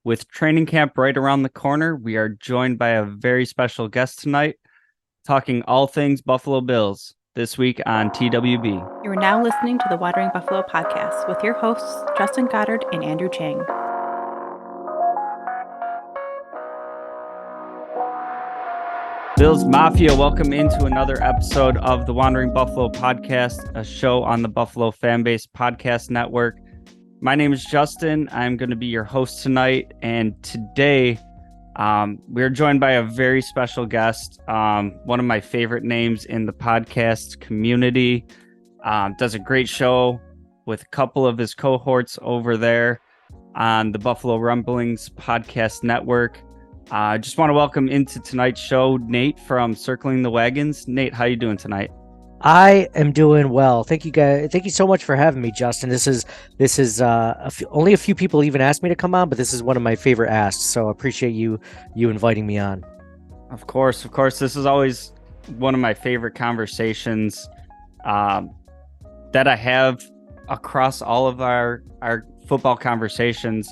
With training camp right around the corner, we are joined by a very special guest tonight, talking all things Buffalo Bills this week on TWB. You are now listening to the Watering Buffalo Podcast with your hosts, Justin Goddard and Andrew Chang. Bills Mafia, welcome into another episode of the Wandering Buffalo Podcast, a show on the Buffalo FAMBase podcast network. My name is Justin. I'm going to be your host tonight, and today we're joined by a very special guest, one of my favorite names in the podcast community. Does a great show with a couple of his cohorts over there on the Buffalo Rumblings podcast network. I just want to welcome into tonight's show Nate from Circling the Wagons. Nate, how you doing tonight? I am doing well. Thank you guys. Thank you so much for having me, Justin. This is only a few people even asked me to come on, but this is one of my favorite asks. So I appreciate you inviting me on. Of course. This is always one of my favorite conversations that I have across all of our football conversations.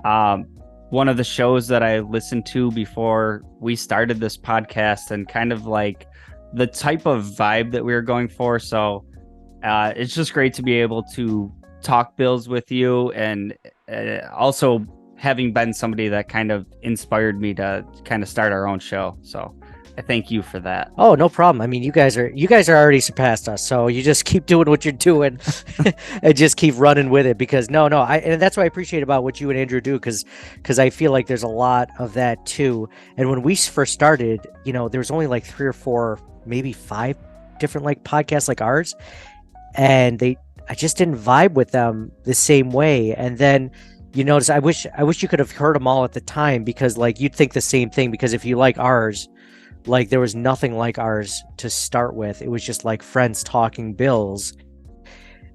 One of the shows that I listened to before we started this podcast, and kind of like the type of vibe that we were going for. So it's just great to be able to talk Bills with you, and also having been somebody that kind of inspired me to kind of start our own show. So I thank you for that. Oh, no problem. I mean, you guys are already surpassed us, so you just keep doing what you're doing and just keep running with it. Because and that's what I appreciate about what you and Andrew do, because I feel like there's a lot of that too. And when we first started, there was only like 3 or 4, maybe 5 different like podcasts like ours, and I just didn't vibe with them the same way. And then you notice, I wish you could have heard them all at the time, because like you'd think the same thing, because if you like ours, like there was nothing like ours to start with. It was just like friends talking Bills.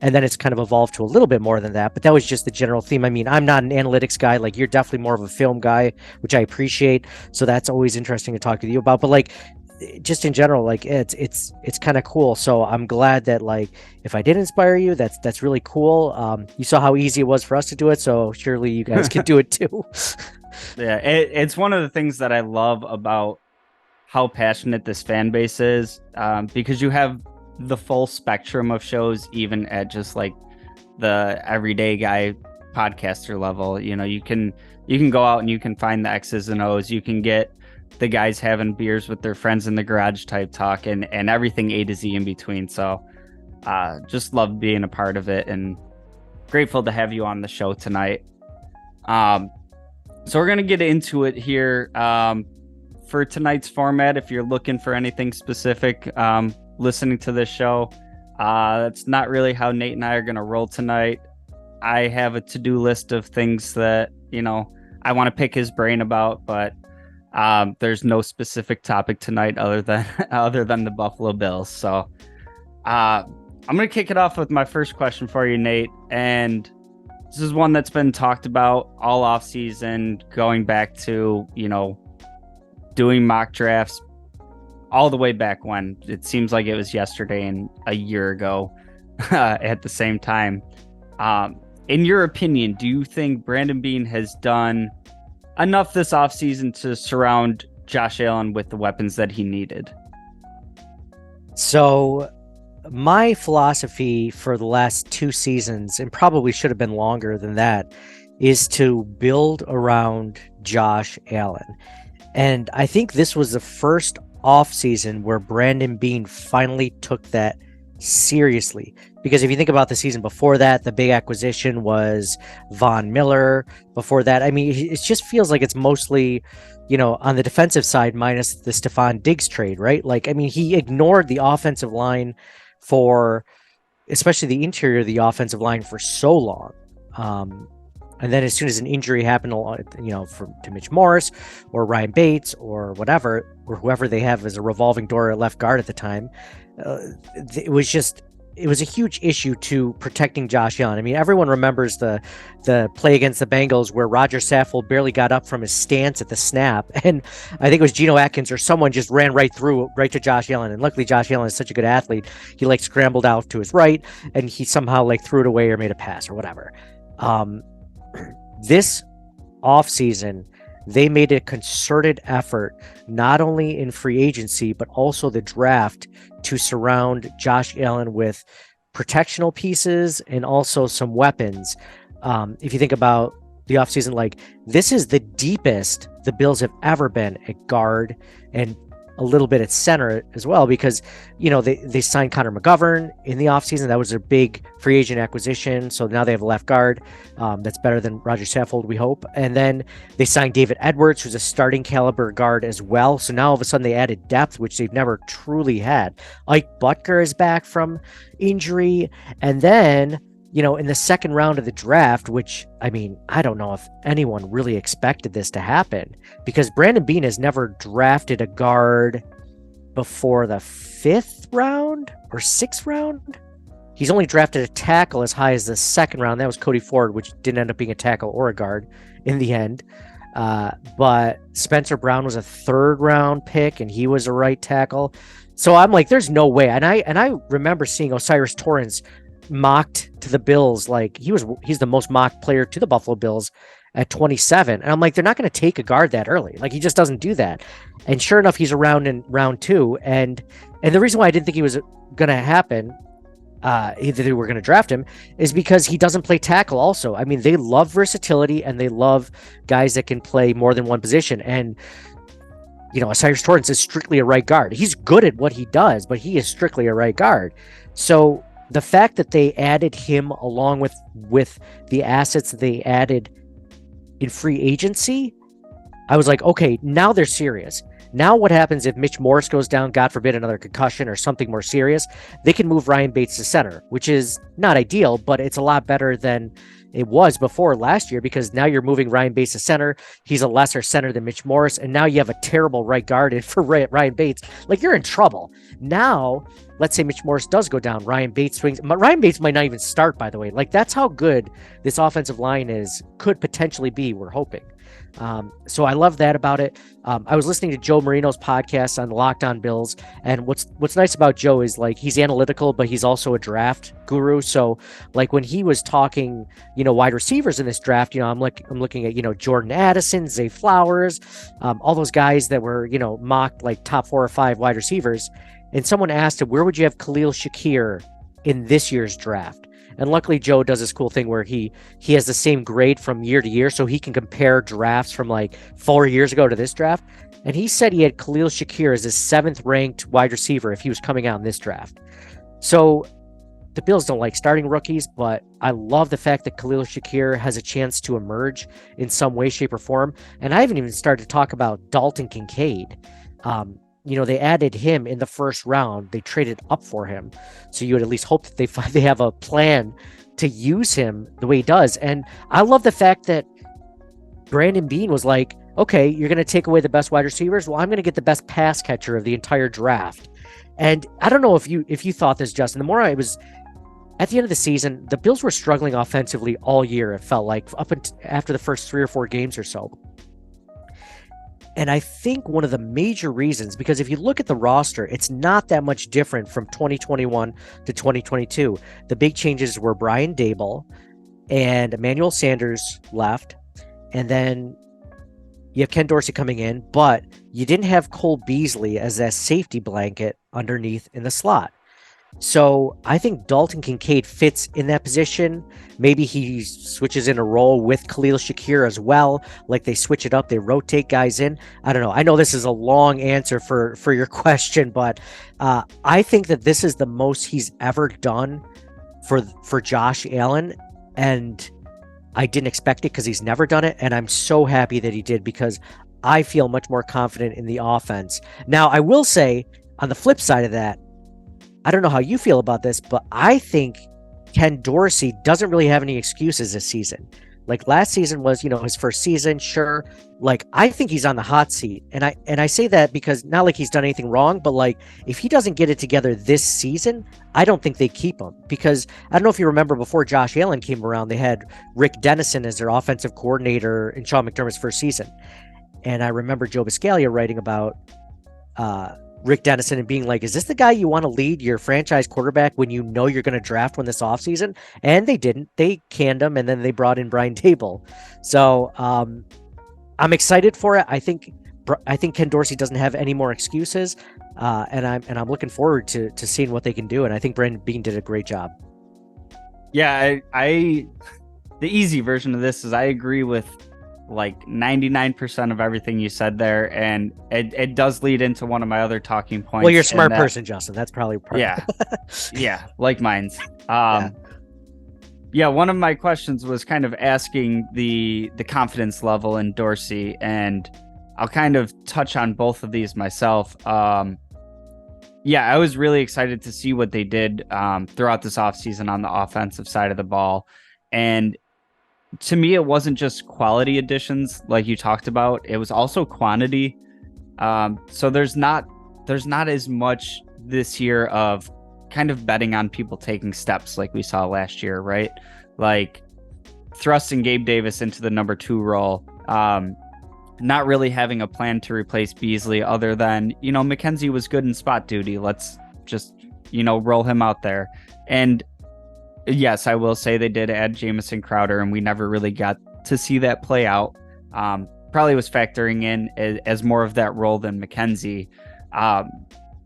And then it's kind of evolved to a little bit more than that. But that was just the general theme. I mean, I'm not an analytics guy. Like, you're definitely more of a film guy, which I appreciate. So that's always interesting to talk to you about. But like, just in general, like it's kind of cool. So I'm glad that, like, if I did inspire you, that's really cool. You saw how easy it was for us to do it. So surely you guys can do it too. Yeah, it's one of the things that I love about how passionate this fan base is, because you have the full spectrum of shows, even at just like the everyday guy podcaster level. You can go out and you can find the X's and O's. You can get the guys having beers with their friends in the garage type talk, and everything A to Z in between. So just love being a part of it, and grateful to have you on the show tonight. So we're going to get into it here. For tonight's format, if you're looking for anything specific, listening to this show, that's not really how Nate and I are going to roll tonight. I have a to-do list of things that, I want to pick his brain about, but there's no specific topic tonight other than the Buffalo Bills. So I'm going to kick it off with my first question for you, Nate. And this is one that's been talked about all off season, going back to, doing mock drafts all the way back when. It seems like it was yesterday and a year ago at the same time. In your opinion, do you think Brandon Beane has done enough this offseason to surround Josh Allen with the weapons that he needed? So my philosophy for the last 2 seasons, and probably should have been longer than that, is to build around Josh Allen. And I think this was the first off season where Brandon Beane finally took that seriously. Because if you think about the season before that, the big acquisition was Von Miller. Before that, I mean, it just feels like it's mostly, on the defensive side, minus the Stephon Diggs trade, right? Like, I mean, he ignored the offensive line especially the interior of the offensive line, for so long. And then as soon as an injury happened, to Mitch Morris or Ryan Bates or whatever, or whoever they have as a revolving door at left guard at the time, it was a huge issue to protecting Josh Allen. I mean, everyone remembers the play against the Bengals where Roger Saffold barely got up from his stance at the snap, and I think it was Geno Atkins or someone just ran right to Josh Allen. And luckily, Josh Allen is such a good athlete, he scrambled out to his right, and he somehow threw it away or made a pass or whatever. This offseason, they made a concerted effort, not only in free agency, but also the draft, to surround Josh Allen with protectional pieces and also some weapons. If you think about the offseason, like, this is the deepest the Bills have ever been at guard and a little bit at center as well, because, you know, they signed Connor McGovern in the offseason. That was their big free agent acquisition. So now they have a left guard that's better than Roger Saffold, we hope. And then they signed David Edwards, who's a starting caliber guard as well. So now all of a sudden they added depth, which they've never truly had. Ike Butker is back from injury. And then, you know, in the second round of the draft, which, I mean, I don't know if anyone really expected this to happen, because Brandon Beane has never drafted a guard before the 5th round or 6th round. He's only drafted a tackle as high as the 2nd round. That was Cody Ford, which didn't end up being a tackle or a guard in the end. But Spencer Brown was a 3rd round pick, and he was a right tackle. So I'm like, there's no way. And I remember seeing Osiris Torrance mocked to the Bills, like he's the most mocked player to the Buffalo Bills at 27, and I'm like, they're not going to take a guard that early. Like, he just doesn't do that. And sure enough, he's around in round 2, and the reason why I didn't think he was going to happen, either they were going to draft him, is because he doesn't play tackle also. I mean, they love versatility, and they love guys that can play more than one position. And, you know, Osiris Torrance is strictly a right guard. He's good at what he does, but he is strictly a right guard. So the fact that they added him along with the assets that they added in free agency, I was like, okay, now they're serious. Now what happens if Mitch Morse goes down, God forbid, another concussion or something more serious? They can move Ryan Bates to center, which is not ideal, but it's a lot better than it was before last year, because now you're moving Ryan Bates to center. He's a lesser center than Mitch Morse, and now you have a terrible right guard for Ryan Bates. Like, you're in trouble. Now, let's say Mitch Morse does go down, Ryan Bates swings. Ryan Bates might not even start, by the way. Like, that's how good this offensive line could potentially be, we're hoping. So I love that about it. I was listening to Joe Marino's podcast on the Locked On Bills, and what's nice about Joe is, like, he's analytical, but he's also a draft guru. So, like, when he was talking, you know, wide receivers in this draft, you know, I'm looking at, you know, Jordan Addison, Zay Flowers, all those guys that were, you know, mocked like top 4 or 5 wide receivers. And someone asked him, where would you have Khalil Shakir in this year's draft? And luckily, Joe does this cool thing where he has the same grade from year to year, so he can compare drafts from like 4 years ago to this draft. And he said he had Khalil Shakir as his 7th ranked wide receiver if he was coming out in this draft. So the Bills don't like starting rookies, but I love the fact that Khalil Shakir has a chance to emerge in some way, shape, or form. And I haven't even started to talk about Dalton Kincaid. You know, they added him in the 1st round. They traded up for him. So you would at least hope that they have a plan to use him the way he does. And I love the fact that Brandon Beane was like, okay, you're going to take away the best wide receivers. Well, I'm going to get the best pass catcher of the entire draft. And I don't know if you thought this, Justin. The more I was at the end of the season, the Bills were struggling offensively all year. It felt like after the first 3 or 4 games or so. And I think one of the major reasons, because if you look at the roster, it's not that much different from 2021 to 2022. The big changes were Brian Daboll and Emmanuel Sanders left. And then you have Ken Dorsey coming in, but you didn't have Cole Beasley as that safety blanket underneath in the slot. So I think Dalton Kincaid fits in that position. Maybe he switches in a role with Khalil Shakir as well. Like, they switch it up, they rotate guys in. I don't know. I know this is a long answer for your question, but I think that this is the most he's ever done for Josh Allen. And I didn't expect it because he's never done it. And I'm so happy that he did, because I feel much more confident in the offense. Now, I will say, on the flip side of that, I don't know how you feel about this, but I think Ken Dorsey doesn't really have any excuses this season. Like, last season was, you know, his first season, sure. Like, I think he's on the hot seat. And I say that because not like he's done anything wrong, but like, if he doesn't get it together this season, I don't think they keep him. Because I don't know if you remember, before Josh Allen came around, they had Rick Dennison as their offensive coordinator in Sean McDermott's first season. And I remember Joe Biscaglia writing about Rick Dennison and being like, is this the guy you want to lead your franchise quarterback when you know you're going to draft one this offseason? And they didn't. They canned him, and then they brought in Brian Dable. So I'm excited for it. I think Ken Dorsey doesn't have any more excuses, and I'm looking forward to seeing what they can do. And I think Brandon Beane did a great job. Yeah, I the easy version of this is I agree with like 99% of everything you said there, and it does lead into one of my other talking points. Well, you're a smart person, Justin. That's probably part. Yeah, like mine's. Yeah, one of my questions was kind of asking the confidence level in Dorsey, and I'll kind of touch on both of these myself. Yeah, I was really excited to see what they did throughout this offseason on the offensive side of the ball. And to me, it wasn't just quality additions like you talked about. It was also quantity. So there's not as much this year of kind of betting on people taking steps like we saw last year, right? Like thrusting Gabe Davis into the number 2 role. Not really having a plan to replace Beasley other than, McKenzie was good in spot duty. Let's just, roll him out there. And yes, I will say they did add Jamison Crowder, and we never really got to see that play out. Probably was factoring in as more of that role than McKenzie.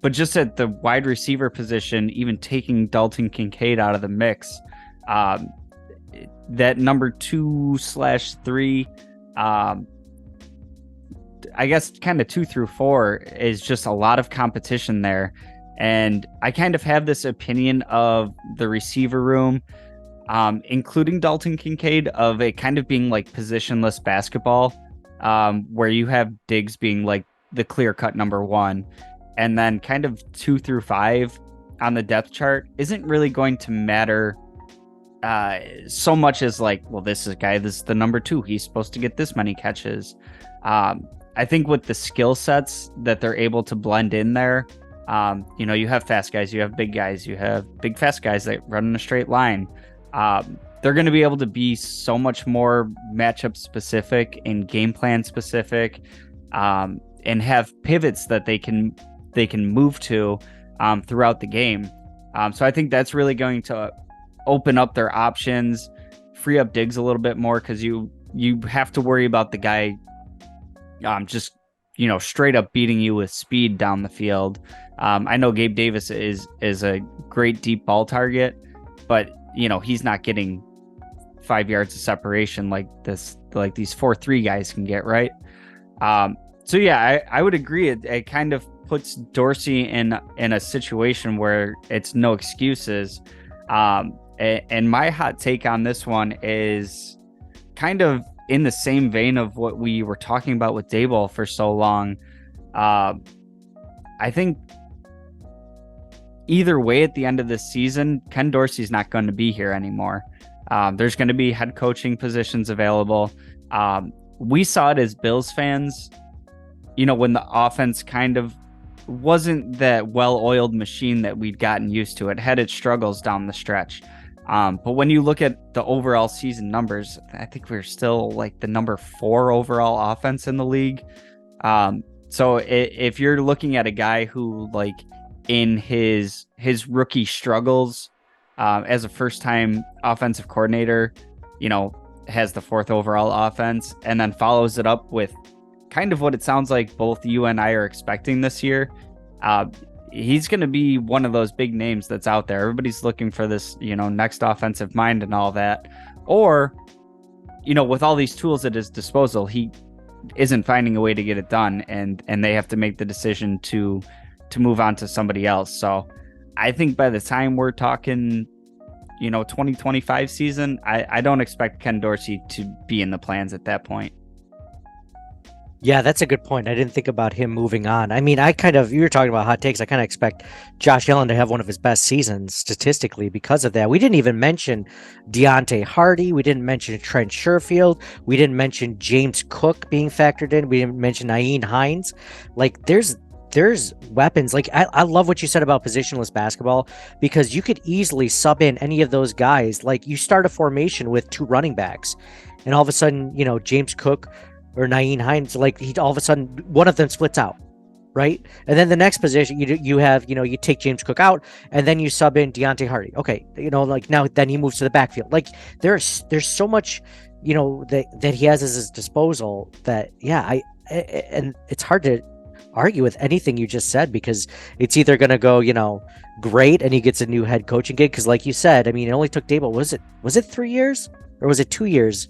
But just at the wide receiver position, even taking Dalton Kincaid out of the mix, that number 2/3, I guess kind of 2 through 4 is just a lot of competition there. And I kind of have this opinion of the receiver room, including Dalton Kincaid, of it kind of being like positionless basketball, where you have Diggs being like the clear-cut number 1, and then kind of 2 through 5 on the depth chart isn't really going to matter so much as like, well, this is the number 2. He's supposed to get this many catches. I think with the skill sets that they're able to blend in there, you have fast guys, you have big guys, you have big fast guys that run in a straight line. They're going to be able to be so much more matchup specific and game plan specific, and have pivots that they can move to throughout the game. So I think that's really going to open up their options, free up Diggs a little bit more, because you have to worry about the guy just straight up beating you with speed down the field. I know Gabe Davis is a great deep ball target, but he's not getting 5 yards of separation like these 4-3 guys can get, right? So yeah, I would agree. It kind of puts Dorsey in a situation where it's no excuses. And my hot take on this one is kind of in the same vein of what we were talking about with Daboll for so long. I think either way at the end of this season, Ken Dorsey's not going to be here anymore. There's going to be head coaching positions available. We saw it as Bills fans, when the offense kind of wasn't that well-oiled machine that we'd gotten used to. It had its struggles down the stretch. But when you look at the overall season numbers, I think we're still like the number 4 overall offense in the league. So if you're looking at a guy who, like, in his rookie struggles as a first-time offensive coordinator, has the 4th overall offense, and then follows it up with kind of what it sounds like both you and I are expecting this year, he's going to be one of those big names that's out there. Everybody's looking for this, next offensive mind and all that. Or, with all these tools at his disposal, he isn't finding a way to get it done, and they have to make the decision to move on to somebody else. So I think by the time we're talking, 2025 season, I don't expect Ken Dorsey to be in the plans at that point. Yeah, that's a good point. I didn't think about him moving on. I mean, you were talking about hot takes. I kind of expect Josh Allen to have one of his best seasons statistically because of that. We didn't even mention Deontay Hardy. We didn't mention Trent Sherfield. We didn't mention James Cook being factored in. We didn't mention Nyheim Hines. Like, there's weapons. Like, I love what you said about positionless basketball, because you could easily sub in any of those guys. Like, you start a formation with 2 running backs, and all of a sudden, James Cook or Nyheim Hines, like, all of a sudden one of them splits out, right? And then the next position, you have, you take James Cook out, and then you sub in Deontay Hardy. Okay, like now then he moves to the backfield. Like there's so much, that he has at his disposal that and it's hard to argue with anything you just said, because it's either going to go, great, and he gets a new head coaching gig, because like you said, I mean, it only took Dable, was it 3 years or was it 2 years?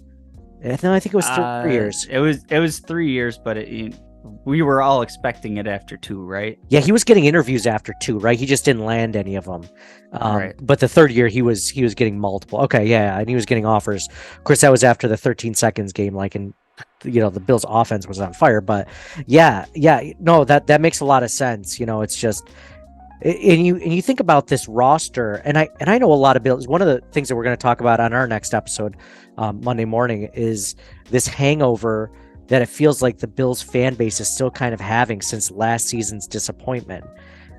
No, I think it was 3 years. It was 3 years, but we were all expecting it after 2, right? Yeah, he was getting interviews after 2, right? He just didn't land any of them. Right. But the third year, he was getting multiple. Okay, yeah, and he was getting offers. Of course, that was after the 13 seconds game, like, and the Bills' offense was on fire. But yeah, no, that makes a lot of sense. It's just, and you think about this roster, and I know a lot of Bills. One of the things that we're going to talk about on our next episode, Monday morning, is this hangover that it feels like the Bills fan base is still kind of having since last season's disappointment.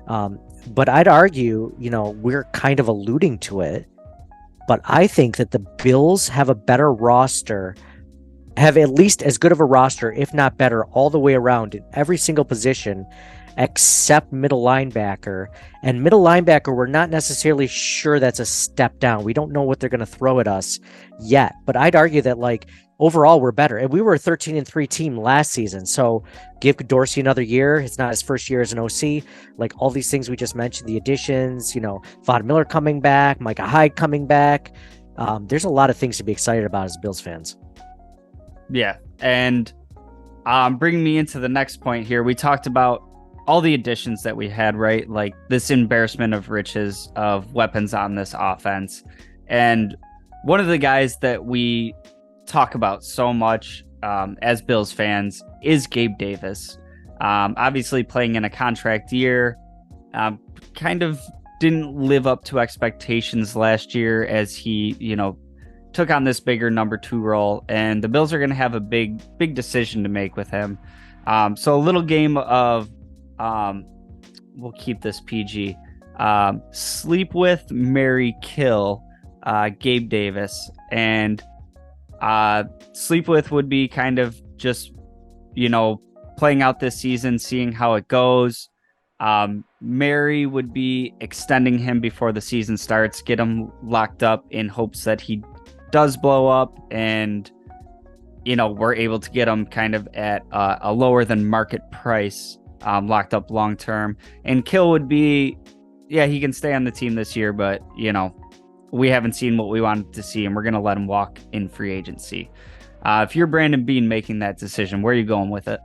But I'd argue, we're kind of alluding to it, but I think that the Bills have a better roster, have at least as good of a roster, if not better, all the way around in every single position, except middle linebacker. And middle linebacker, we're not necessarily sure that's a step down. We don't know what they're going to throw at us yet, but I'd argue that, like, overall, we're better. And we were a 13-3 team last season. So give Dorsey another year. It's not his first year as an OC. Like, all these things we just mentioned, the additions, Von Miller coming back, Micah Hyde coming back. There's a lot of things to be excited about as Bills fans. Yeah. And bringing me into the next point here, we talked about all the additions that we had, right? Like this embarrassment of riches of weapons on this offense. And one of the guys that we talk about so much as Bills fans is Gabe Davis. Obviously playing in a contract year, kind of didn't live up to expectations last year as he, took on this bigger number 2 role, and the Bills are going to have a big decision to make with him. So a little game of, we'll keep this PG, sleep with, marry, kill, Gabe Davis. And sleep with would be kind of just, playing out this season, seeing how it goes. Marry would be extending him before the season starts, get him locked up in hopes that he does blow up, and we're able to get him kind of at a lower than market price, locked up long term. And kill would be, he can stay on the team this year, but we haven't seen what we wanted to see, and we're going to let him walk in free agency. If you're Brandon Beane making that decision, where are you going with it?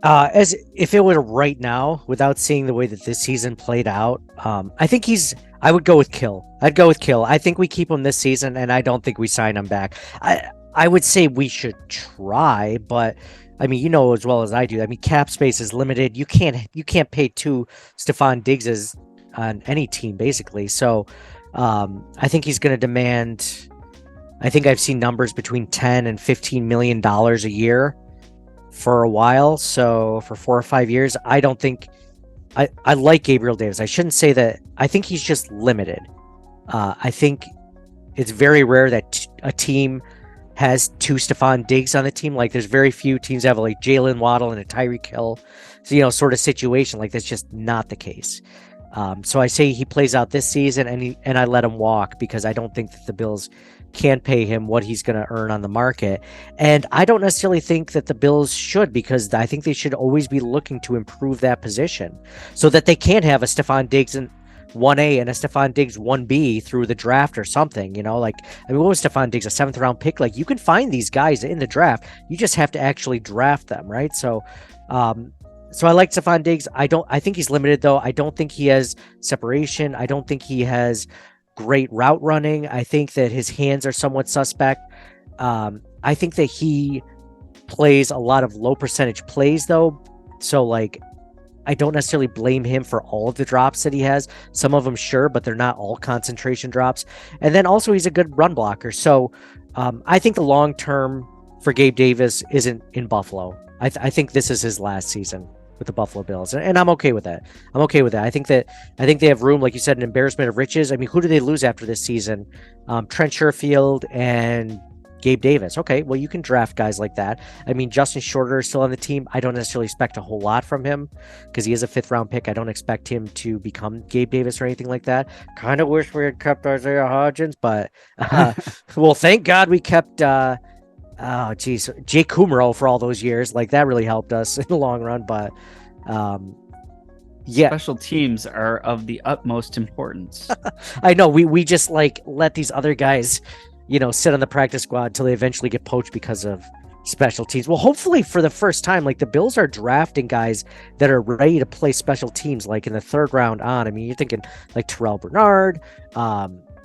As if it were right now, without seeing the way that this season played out, I would go with kill. I'd go with kill. I think we keep him this season, and I don't think we sign him back. I would say we should try, but I mean, as well as I do. I mean, cap space is limited. You can't pay 2 Stephon Diggses on any team, basically. So I think he's going to demand, I think I've seen numbers between $10 and $15 million a year for a while. So for 4 or 5 years, I don't think I like Gabriel Davis. I shouldn't say that. I think he's just limited. I think it's very rare that a team has 2 Stephon Diggs on the team. Like, there's very few teams that have like Jalen Waddle and a Tyreek Hill, sort of situation. Like, that's just not the case. So I say he plays out this season, and I let him walk, because I don't think that the Bills can pay him what he's going to earn on the market. And I don't necessarily think that the Bills should, because I think they should always be looking to improve that position so that they can have a Stephon Diggs in 1A and a Stephon Diggs 1B through the draft or something, what was Stephon Diggs, a 7th round pick? Like, you can find these guys in the draft. You just have to actually draft them, right? So I like Stephon Diggs. I think he's limited, though. I don't think he has separation. I don't think he has great route running. I think that his hands are somewhat suspect. I think that he plays a lot of low percentage plays, though. So, I don't necessarily blame him for all of the drops that he has. Some of them, sure, but they're not all concentration drops. And then also, he's a good run blocker. So I think the long term for Gabe Davis isn't in Buffalo. I think this is his last season with the Buffalo Bills, and I'm okay with that. I think they have room, like you said, an embarrassment of riches. I mean, who do they lose after this season? Trent Sherfield and Gabe Davis. Okay, well, you can draft guys like that. I mean, Justin Shorter is still on the team. I don't necessarily expect a whole lot from him because he is a 5th-round pick. I don't expect him to become Gabe Davis or anything like that. Kind of wish we had kept Isaiah Hodgins, but well, thank God we kept Jake Kummerow for all those years. Like, that really helped us in the long run. But yeah, special teams are of the utmost importance. I know we just like let these other guys, sit on the practice squad until they eventually get poached because of special teams. Well, hopefully for the first time, like, the Bills are drafting guys that are ready to play special teams, like in the 3rd round on. I mean, you're thinking like Terrell Bernard,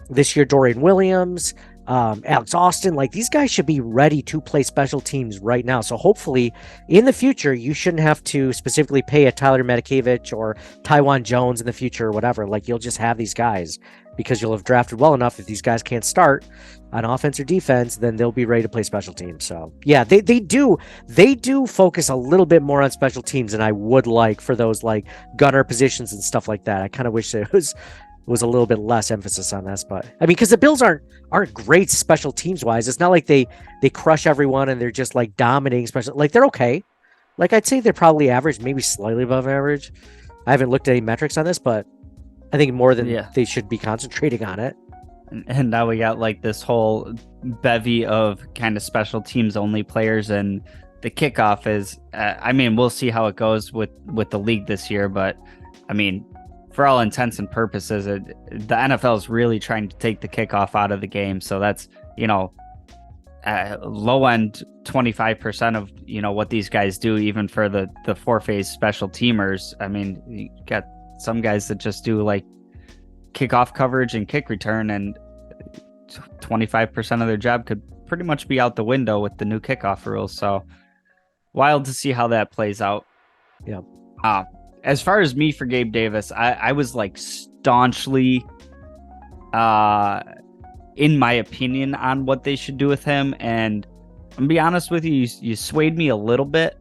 this year Dorian Williams, Alex Austin. Like, these guys should be ready to play special teams right now. So hopefully in the future, you shouldn't have to specifically pay a Tyler Matakevich or Tywan Jones in the future or whatever. Like, you'll just have these guys because you'll have drafted well enough. If these guys can't start on offense or defense, then they'll be ready to play special teams. So yeah, they do focus a little bit more on special teams than I would like for those like gunner positions and stuff like that. I kind of wish there was a little bit less emphasis on this, but I mean, because the Bills aren't great special teams wise. It's not like they crush everyone and they're just like dominating special. Like, they're okay. Like, I'd say they're probably average, maybe slightly above average. I haven't looked at any metrics on this, but I think more than they should be concentrating on it. And now we got like this whole bevy of kind of special teams only players, and the kickoff is, I mean, we'll see how it goes with the league this year, but I mean, for all intents and purposes, the NFL is really trying to take the kickoff out of the game. So that's, low end 25% of, what these guys do, even for the 4-phase special teamers. I mean, you got some guys that just do like kickoff coverage and kick return, and 25% of their job could pretty much be out the window with the new kickoff rules. So wild to see how that plays out. Yeah. As far as me for Gabe Davis, I was like staunchly in my opinion on what they should do with him. And I'm gonna be honest with you, you swayed me a little bit.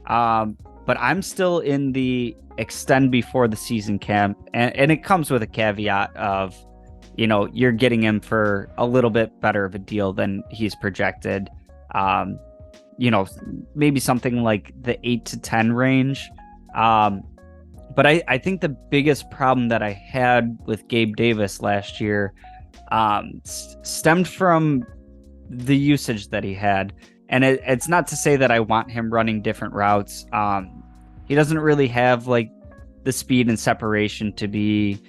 But I'm still in the extend before the season camp. And it comes with a caveat of, you're getting him for a little bit better of a deal than he's projected. Maybe something like the 8 to 10 range. But I think the biggest problem that I had with Gabe Davis last year stemmed from the usage that he had. And it's not to say that I want him running different routes. He doesn't really have like the speed and separation to be,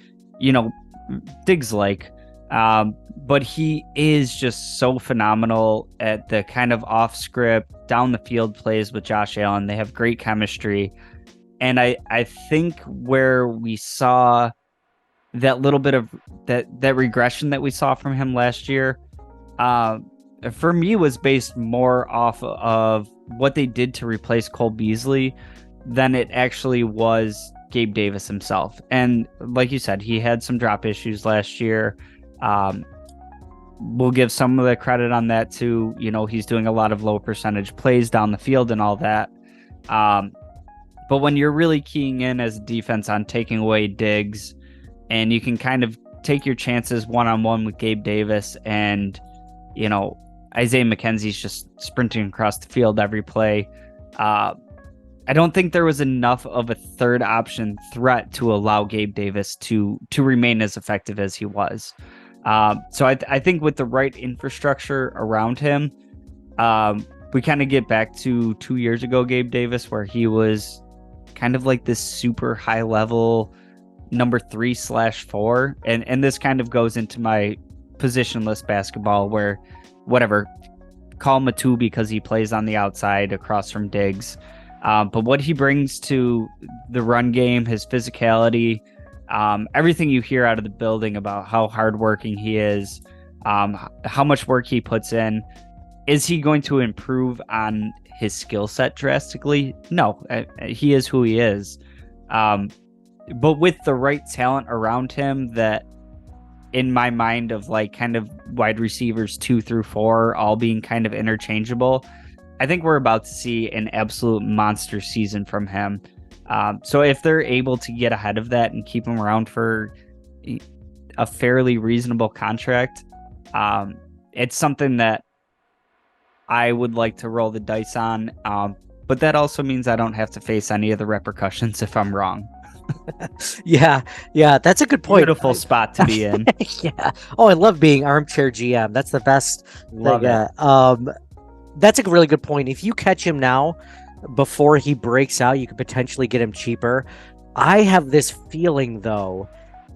Diggs-like. But he is just so phenomenal at the kind of off script, down the field plays with Josh Allen. They have great chemistry. And I think where we saw that little bit of that regression that we saw from him last year, for me was based more off of what they did to replace Cole Beasley than it actually was Gabe Davis himself. And like you said, he had some drop issues last year. We'll give some of the credit on that too. He's doing a lot of low percentage plays down the field and all that. But when you're really keying in as a defense on taking away Diggs, and you can kind of take your chances one-on-one with Gabe Davis, and, Isaiah McKenzie's just sprinting across the field every play. I don't think there was enough of a third option threat to allow Gabe Davis to remain as effective as he was. So I think with the right infrastructure around him, we kind of get back to 2 years ago, Gabe Davis, where he was kind of like this super high level number 3/4. And this kind of goes into my positionless basketball where whatever, call Matu because he plays on the outside across from Diggs. But what he brings to the run game, his physicality, everything you hear out of the building about how hardworking he is, how much work he puts in. Is he going to improve on his skill set drastically? No, he is who he is. But with the right talent around him, that in my mind of like kind of wide receivers 2 through 4 all being kind of interchangeable, I think we're about to see an absolute monster season from him. So if they're able to get ahead of that and keep him around for a fairly reasonable contract, it's something that I would like to roll the dice on. But that also means I don't have to face any of the repercussions if I'm wrong. Yeah, that's a good point. Beautiful spot to be in. Yeah. Oh, I love being armchair GM. That's the best. Love it. That's a really good point. If you catch him now, before he breaks out, you could potentially get him cheaper. I have this feeling, though,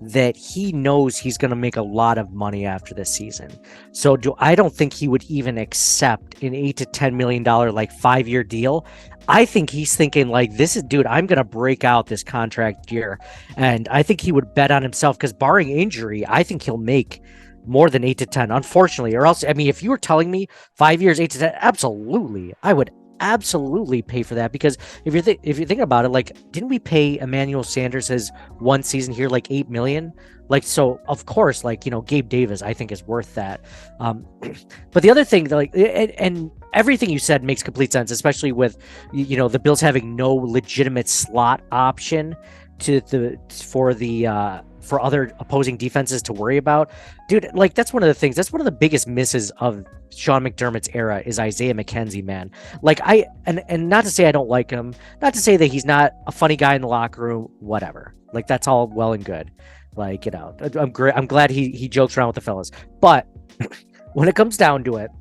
that he knows he's going to make a lot of money after this season. So I don't think he would even accept an $8 to $10 million like 5-year deal. I think he's thinking like, this is, dude, I'm going to break out this contract year. And I think he would bet on himself because barring injury, I think he'll make more than 8 to 10, unfortunately. Or else, I mean, if you were telling me 5 years, 8 to 10, absolutely, I would absolutely pay for that. Because if you think about it, like, didn't we pay Emmanuel Sanders his one season here like $8 million? Like, so of course, like, you know, Gabe Davis I think is worth that. But the other thing, like, and everything you said makes complete sense, especially with, you know, the Bills having no legitimate slot option for other opposing defenses to worry about. Dude, like, that's one of the biggest misses of Sean McDermott's era is Isaiah McKenzie, man. Like, and not to say I don't like him, not to say that he's not a funny guy in the locker room, whatever. Like, that's all well and good. Like, you know, I'm glad he jokes around with the fellas. But when it comes down to it,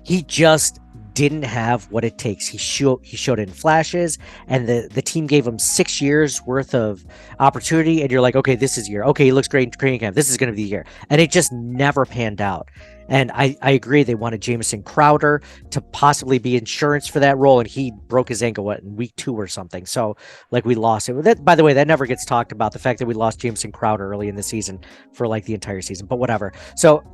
he just didn't have what it takes. He showed it in flashes, and the team gave him 6 years worth of opportunity, and you're like, okay, this is year. Okay, he looks great in training camp. This is going to be the year. And it just never panned out. And I agree, they wanted Jamison Crowder to possibly be insurance for that role, and he broke his ankle in week 2 or something. So, like, we lost it. That, by the way, that never gets talked about, the fact that we lost Jamison Crowder early in the season for like the entire season, but whatever. So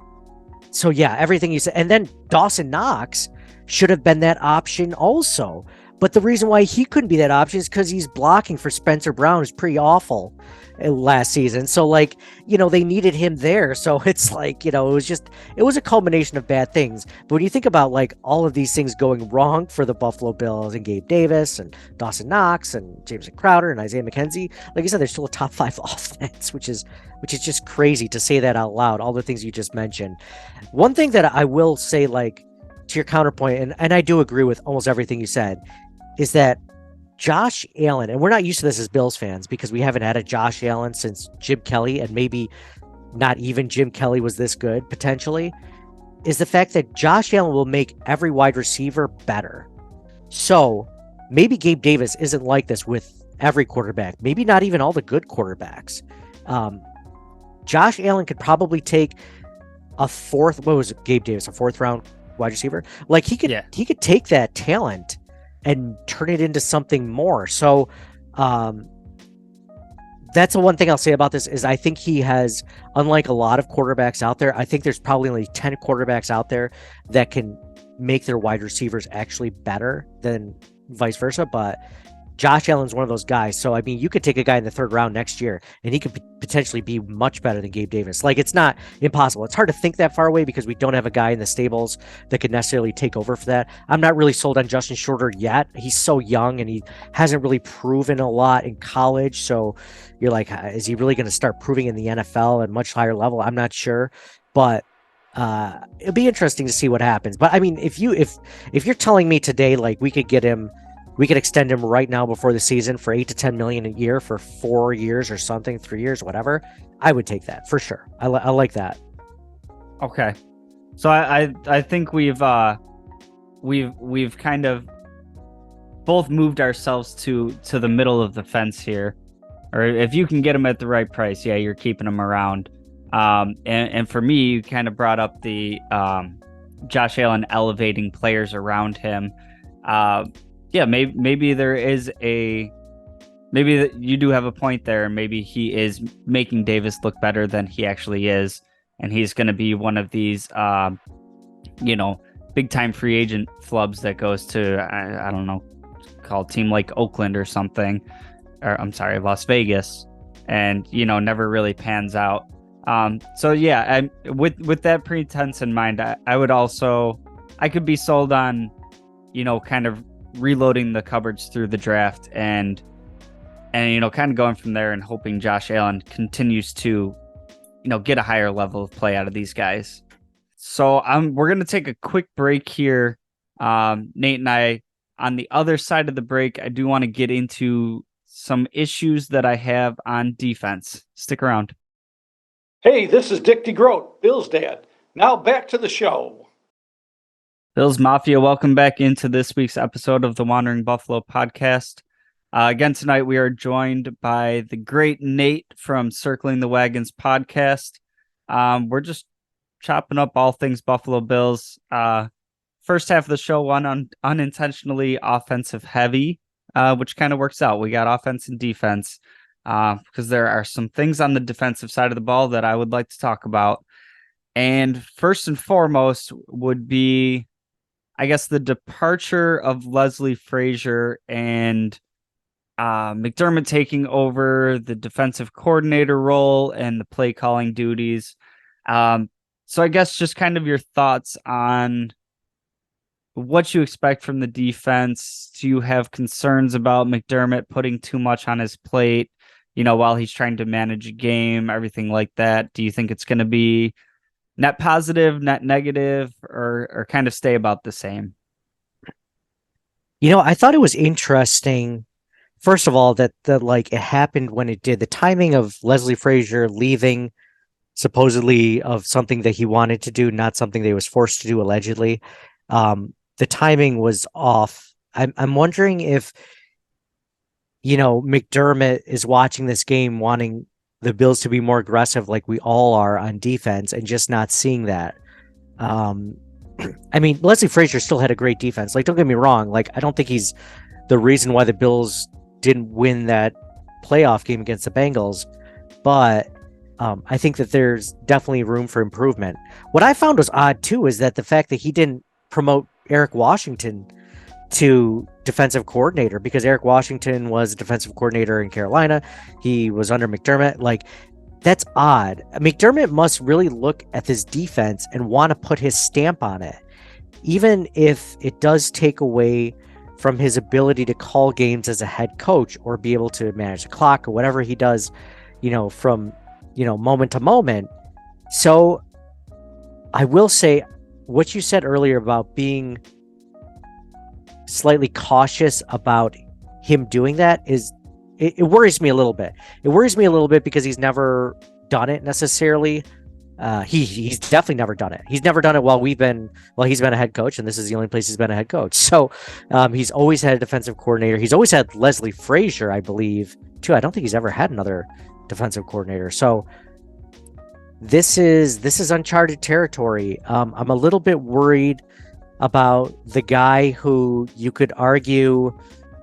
yeah, everything you said. And then Dawson Knox should have been that option also. But the reason why he couldn't be that option is because he's blocking for Spencer Brown, who's pretty awful last season. So, like, you know, they needed him there. So it's like, you know, it was a culmination of bad things. But when you think about like all of these things going wrong for the Buffalo Bills and Gabe Davis and Dawson Knox and Jameson Crowder and Isaiah McKenzie, like you said, they're still a top 5 offense, which is just crazy to say that out loud. All the things you just mentioned. One thing that I will say, like, to your counterpoint, and I do agree with almost everything you said, is that Josh Allen, and we're not used to this as Bills fans because we haven't had a Josh Allen since Jim Kelly, and maybe not even Jim Kelly was this good, potentially, is the fact that Josh Allen will make every wide receiver better. So maybe Gabe Davis isn't like this with every quarterback, maybe not even all the good quarterbacks. Josh Allen could probably take a fourth round wide receiver. Like, he could take that talent and turn it into something more. So that's the one thing I'll say about this is I think he has, unlike a lot of quarterbacks out there, I think there's probably only 10 quarterbacks out there that can make their wide receivers actually better than vice versa. But Josh Allen's one of those guys. So, I mean, you could take a guy in the 3rd round next year and he could potentially be much better than Gabe Davis. Like, it's not impossible. It's hard to think that far away because we don't have a guy in the stables that could necessarily take over for that. I'm not really sold on Justin Shorter yet. He's so young and he hasn't really proven a lot in college. So you're like, is he really going to start proving in the NFL at much higher level? I'm not sure, but it'll be interesting to see what happens. But I mean, if you're telling me today, like, we could extend him right now before the season for $8 to $10 million a year for 4 years or something, 3 years, whatever, I would take that for sure. I like that. Okay, so I think we've kind of both moved ourselves to the middle of the fence here. Or if you can get him at the right price, yeah, you're keeping him around. And for me, you kind of brought up the Josh Allen elevating players around him. Yeah, maybe there is maybe you do have a point there. Maybe he is making Davis look better than he actually is, and he's going to be one of these, big time free agent flubs that goes to I don't know, called team like Oakland or something, or I'm sorry, Las Vegas, and never really pans out. So yeah, with that pretense in mind, I could be sold on, kind of reloading the cupboards through the draft and kind of going from there and hoping Josh Allen continues to get a higher level of play out of these guys. So we're gonna take a quick break here. Nate and I, on the other side of the break, I do want to get into some issues that I have on defense. Stick around. Hey, this is Dick DeGroat, Bill's dad. Now back to the show. Bills Mafia, welcome back into this week's episode of the Wandering Buffalo podcast. Again, tonight we are joined by the great Nate from Circling the Wagons podcast. We're just chopping up all things Buffalo Bills. First half of the show, one unintentionally offensive heavy, which kind of works out. We got offense and defense because there are some things on the defensive side of the ball that I would like to talk about. And first and foremost would be, I guess, the departure of Leslie Frazier and McDermott taking over the defensive coordinator role and the play calling duties. So I guess just kind of your thoughts on what you expect from the defense. Do you have concerns about McDermott putting too much on his plate, while he's trying to manage a game, everything like that? Do you think it's going to be net positive, net negative, or kind of stay about the same? I thought it was interesting, first of all, that it happened when it did. The timing of Leslie Frazier leaving, supposedly of something that he wanted to do, not something that he was forced to do, allegedly. The timing was off. I'm wondering if, McDermott is watching this game wanting the Bills to be more aggressive like we all are on defense and just not seeing that. I mean, Leslie Frazier still had a great defense. Don't get me wrong. I don't think he's the reason why the Bills didn't win that playoff game against the Bengals, but I think that there's definitely room for improvement. What I found was odd too is that the fact that he didn't promote Eric Washington to defensive coordinator, because Eric Washington was a defensive coordinator in Carolina. He was under McDermott. That's odd. McDermott must really look at this defense and want to put his stamp on it, even if it does take away from his ability to call games as a head coach or be able to manage the clock or whatever he does, from, moment to moment. So I will say what you said earlier about being slightly cautious about him doing that is, it worries me a little bit. It worries me a little bit because he's never done it necessarily. He's definitely never done it. He's never done it while he's been a head coach, and this is the only place he's been a head coach. So he's always had a defensive coordinator. He's always had Leslie Frazier, I believe, too. I don't think he's ever had another defensive coordinator. So this is uncharted territory. I'm a little bit worried about the guy who you could argue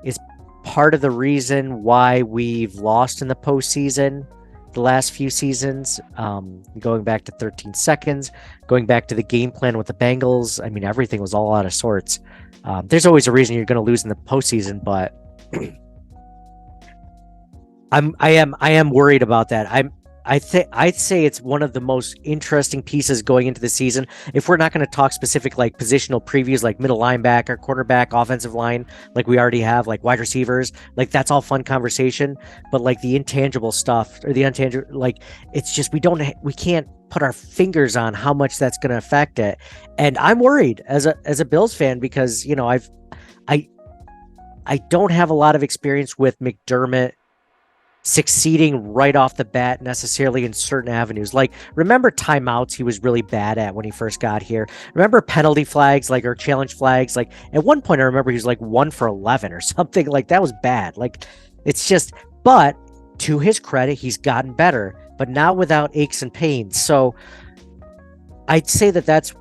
is part of the reason why we've lost in the postseason the last few seasons, going back to 13 seconds, going back to the game plan with the Bengals. I mean, everything was all out of sorts. There's always a reason you're going to lose in the postseason, but I am worried about that. I'd say it's one of the most interesting pieces going into the season. If we're not going to talk specific positional previews, like middle linebacker, quarterback, offensive line, like we already have, like wide receivers, that's all fun conversation. But the intangible stuff or the intangible, it's just we can't put our fingers on how much that's going to affect it. And I'm worried as a Bills fan because I don't have a lot of experience with McDermott succeeding right off the bat necessarily in certain avenues. Remember timeouts he was really bad at when he first got here. Remember penalty flags, or challenge flags. At one point I remember he was 1 for 11 or something. That was bad. It's just, but to his credit, he's gotten better, but not without aches and pains. So I'd say that's,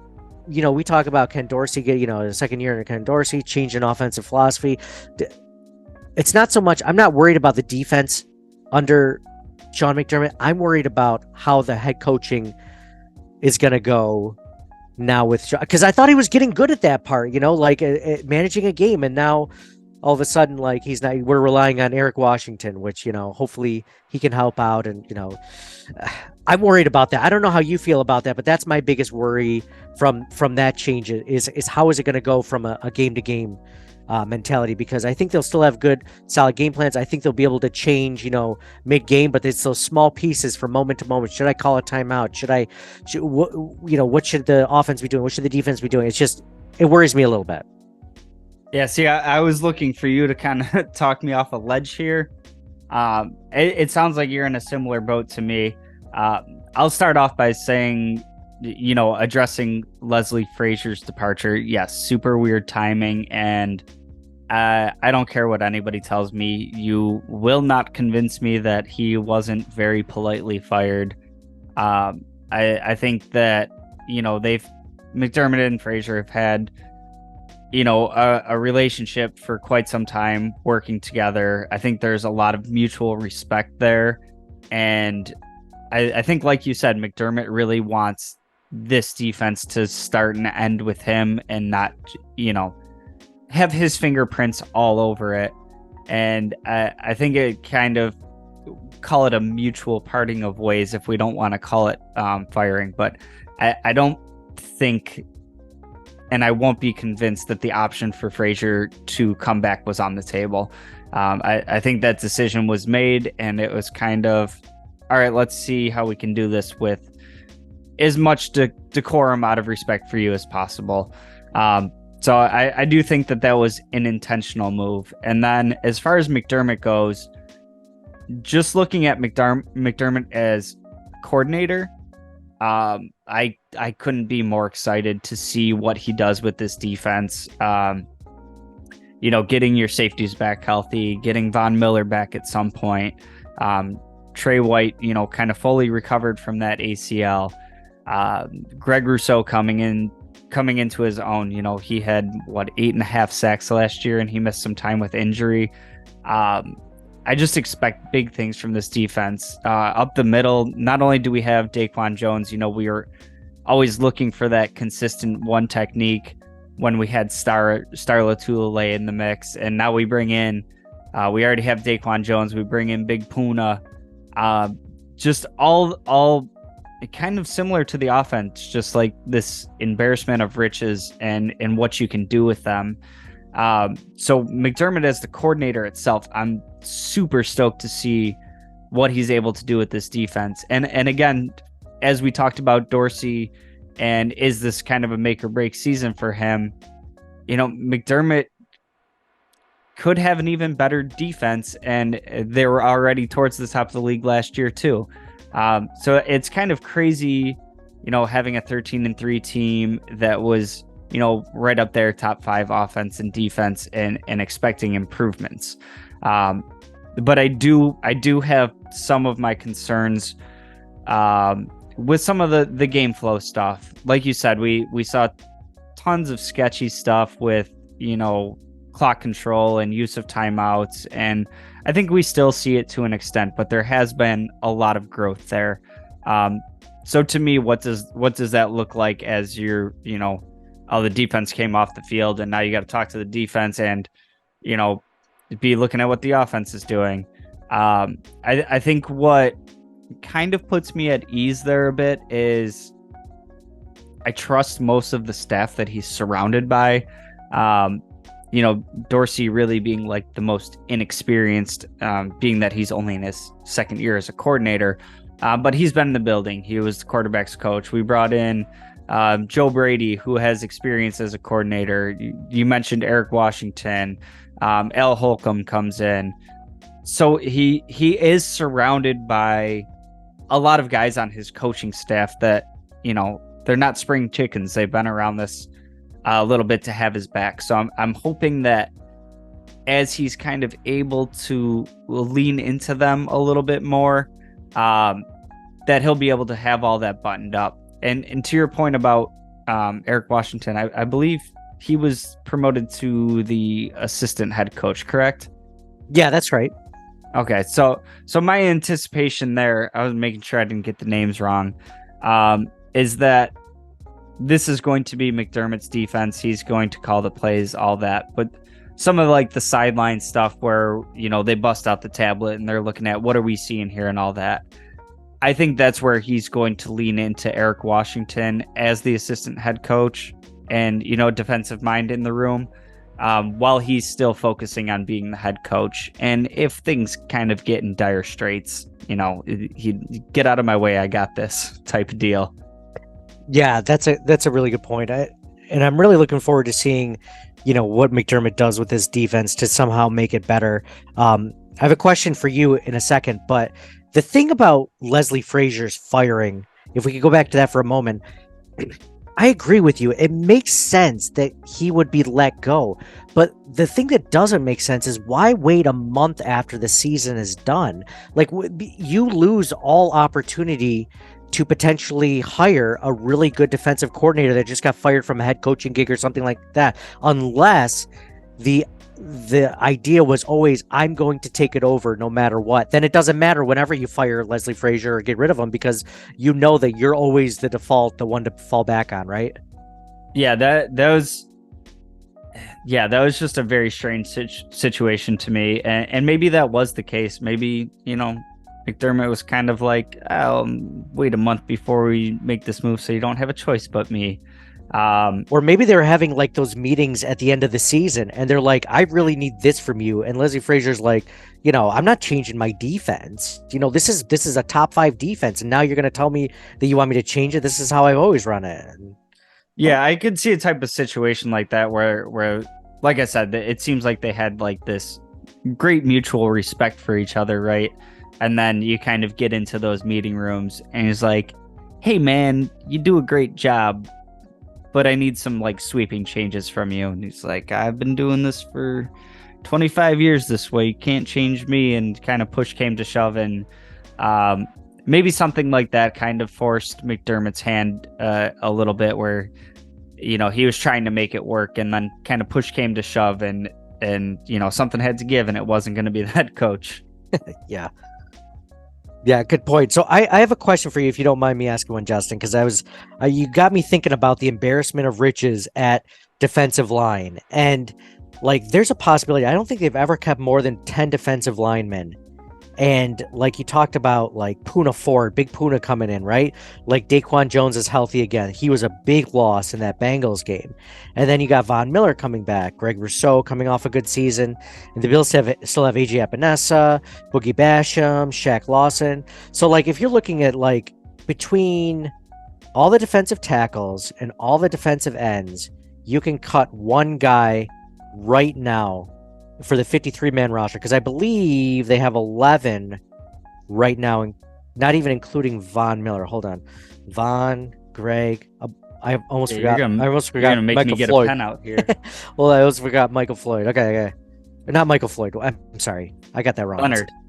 we talk about Ken Dorsey, the second year in Ken Dorsey, changing offensive philosophy. It's not so much, I'm not worried about the defense under Sean McDermott. I'm worried about how the head coaching is going to go now with Sean, because I thought he was getting good at that part, managing a game, and now all of a sudden, he's not. We're relying on Eric Washington, which hopefully he can help out, and I'm worried about that. I don't know how you feel about that, but that's my biggest worry from that change is how is it going to go from a game to game mentality, because I think they'll still have good, solid game plans. I think they'll be able to change, mid-game, but it's those small pieces from moment to moment. Should I call a timeout? What should the offense be doing? What should the defense be doing? It worries me a little bit. Yeah, see, I was looking for you to kind of talk me off a ledge here. It sounds like you're in a similar boat to me. I'll start off by saying, addressing Leslie Frazier's departure. Yes, super weird timing, and I don't care what anybody tells me. You will not convince me that he wasn't very politely fired. I think that, McDermott and Frazier have had, a relationship for quite some time working together. I think there's a lot of mutual respect there. And I think, like you said, McDermott really wants this defense to start and end with him and not, have his fingerprints all over it. And I think it kind of, call it a mutual parting of ways if we don't want to call it firing. But I don't think, and I won't be convinced that the option for Frazier to come back was on the table. I think that decision was made, and it was kind of, all right, let's see how we can do this with as much decorum out of respect for you as possible. So I do think that was an intentional move. And then as far as McDermott goes, just looking at McDermott as coordinator, I couldn't be more excited to see what he does with this defense. Getting your safeties back healthy, getting Von Miller back at some point, Trey White, kind of fully recovered from that ACL. Greg Rousseau coming into his own. He had 8.5 sacks last year, and he missed some time with injury. I just expect big things from this defense. Up the middle, not only do we have Daquan Jones, we are always looking for that consistent one technique when we had Star Latulele in the mix, and now we bring in, we already have Daquan Jones, we bring in Big Puna, just all kind of similar to the offense, just like this embarrassment of riches and what you can do with them. So McDermott as the coordinator itself, I'm super stoked to see what he's able to do with this defense. And again, as we talked about Dorsey, and is this kind of a make or break season for him? McDermott could have an even better defense, and they were already towards the top of the league last year too. So it's kind of crazy, having a 13-3 team that was, right up there, top 5 offense and defense, and expecting improvements. But I do have some of my concerns with some of the game flow stuff. Like you said, we saw tons of sketchy stuff with, clock control and use of timeouts. And I think we still see it to an extent, but there has been a lot of growth there. So to me, what does that look like as you're, the defense came off the field, and now you got to talk to the defense and, be looking at what the offense is doing. I think what kind of puts me at ease there a bit is I trust most of the staff that he's surrounded by. Dorsey really being like the most inexperienced, being that he's only in his second year as a coordinator, but he's been in the building. He was the quarterback's coach. We brought in Joe Brady, who has experience as a coordinator. You mentioned Eric Washington. Al Holcomb comes in. So he is surrounded by a lot of guys on his coaching staff that, they're not spring chickens. They've been around this a little bit to have his back. So I'm hoping that as he's kind of able to lean into them a little bit more, that he'll be able to have all that buttoned up. And to your point about Eric Washington, I believe he was promoted to the assistant head coach, correct? Yeah, that's right. Okay, so my anticipation there, I was making sure I didn't get the names wrong, is that this is going to be McDermott's defense. He's going to call the plays, all that. But some of like the sideline stuff where, they bust out the tablet and they're looking at what are we seeing here and all that. I think that's where he's going to lean into Eric Washington as the assistant head coach and, defensive mind in the room. while he's still focusing on being the head coach. And if things kind of get in dire straits, he get out of my way, I got this type of deal. Yeah, that's a really good point. And I'm really looking forward to seeing, what McDermott does with his defense to somehow make it better. I have a question for you in a second, but the thing about Leslie Frazier's firing, if we could go back to that for a moment, I agree with you. It makes sense that he would be let go. But the thing that doesn't make sense is why wait a month after the season is done? Like, you lose all opportunity to potentially hire a really good defensive coordinator that just got fired from a head coaching gig or something like that, unless the idea was always, I'm going to take it over no matter what. Then it doesn't matter whenever you fire Leslie Frazier or get rid of him, because you know that you're always the default, the one to fall back on, right? Yeah, that was just a very strange situation to me. And maybe that was the case. Maybe, McDermott was kind of like, I'll wait a month before we make this move, so you don't have a choice but me. Or maybe they're having like those meetings at the end of the season and they're like, I really need this from you. And Leslie Frazier's like, I'm not changing my defense. This is a top 5 defense. And now you're going to tell me that you want me to change it. This is how I've always run it. Yeah, I could see a type of situation like that where, like I said, it seems like they had like this great mutual respect for each other, right? And then you kind of get into those meeting rooms and he's like, hey man, you do a great job, but I need some like sweeping changes from you. And he's like, I've been doing this for 25 years this way. You can't change me. And kind of push came to shove. And maybe something like that kind of forced McDermott's hand a little bit, where, he was trying to make it work, and then kind of push came to shove, and something had to give, and it wasn't going to be the head coach. Yeah, good point. So I have a question for you, if you don't mind me asking one, Justin, because you got me thinking about the embarrassment of riches at defensive line. And like, there's a possibility, I don't think they've ever kept more than 10 defensive linemen. And like you talked about, like Puna Ford, big Puna coming in, right? Like Daquan Jones is healthy again. He was a big loss in that Bengals game. And then you got Von Miller coming back, Greg Rousseau coming off a good season. And the Bills still have AJ Epinesa, Boogie Basham, Shaq Lawson. So like, if you're looking at like between all the defensive tackles and all the defensive ends, you can cut one guy right now for the 53-man roster, because I believe they have 11 right now, and not even including Von Miller. Hold on, Von, Greg. I almost forgot. I almost forgot. You're gonna make Michael me get Floyd. A pen out here. Well, I almost forgot Michael Floyd. Okay. Not Michael Floyd. I'm sorry, I got that wrong.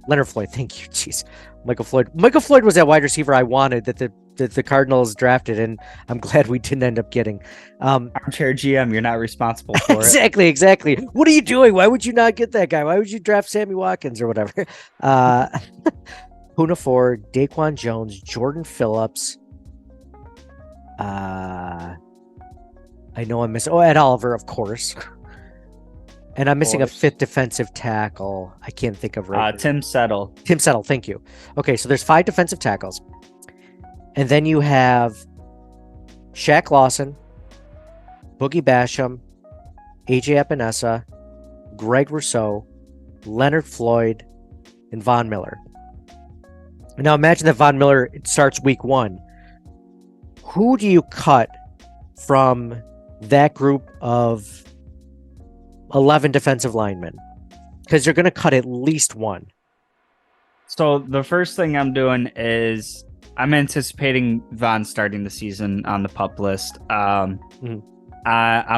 Leonard Floyd. Thank you. Jeez, Michael Floyd. Michael Floyd was that wide receiver I wanted that the Cardinals drafted, and I'm glad we didn't end up getting. Armchair GM, you're not responsible for it. Exactly. What are you doing? Why would you not get that guy? Why would you draft Sammy Watkins or whatever? Puna Ford, Daquan Jones, Jordan Phillips. I know I'm missing. Ed Oliver, of course. And I'm missing a 5th defensive tackle. I can't think of right. Tim Settle. Thank you. Okay, so there's 5 defensive tackles. And then you have Shaq Lawson, Boogie Basham, AJ Epinesa, Greg Rousseau, Leonard Floyd, and Von Miller. Now imagine that Von Miller starts week 1. Who do you cut from that group of 11 defensive linemen? Because you're going to cut at least one. So the first thing I'm doing is I'm anticipating Von starting the season on the PUP list. I'm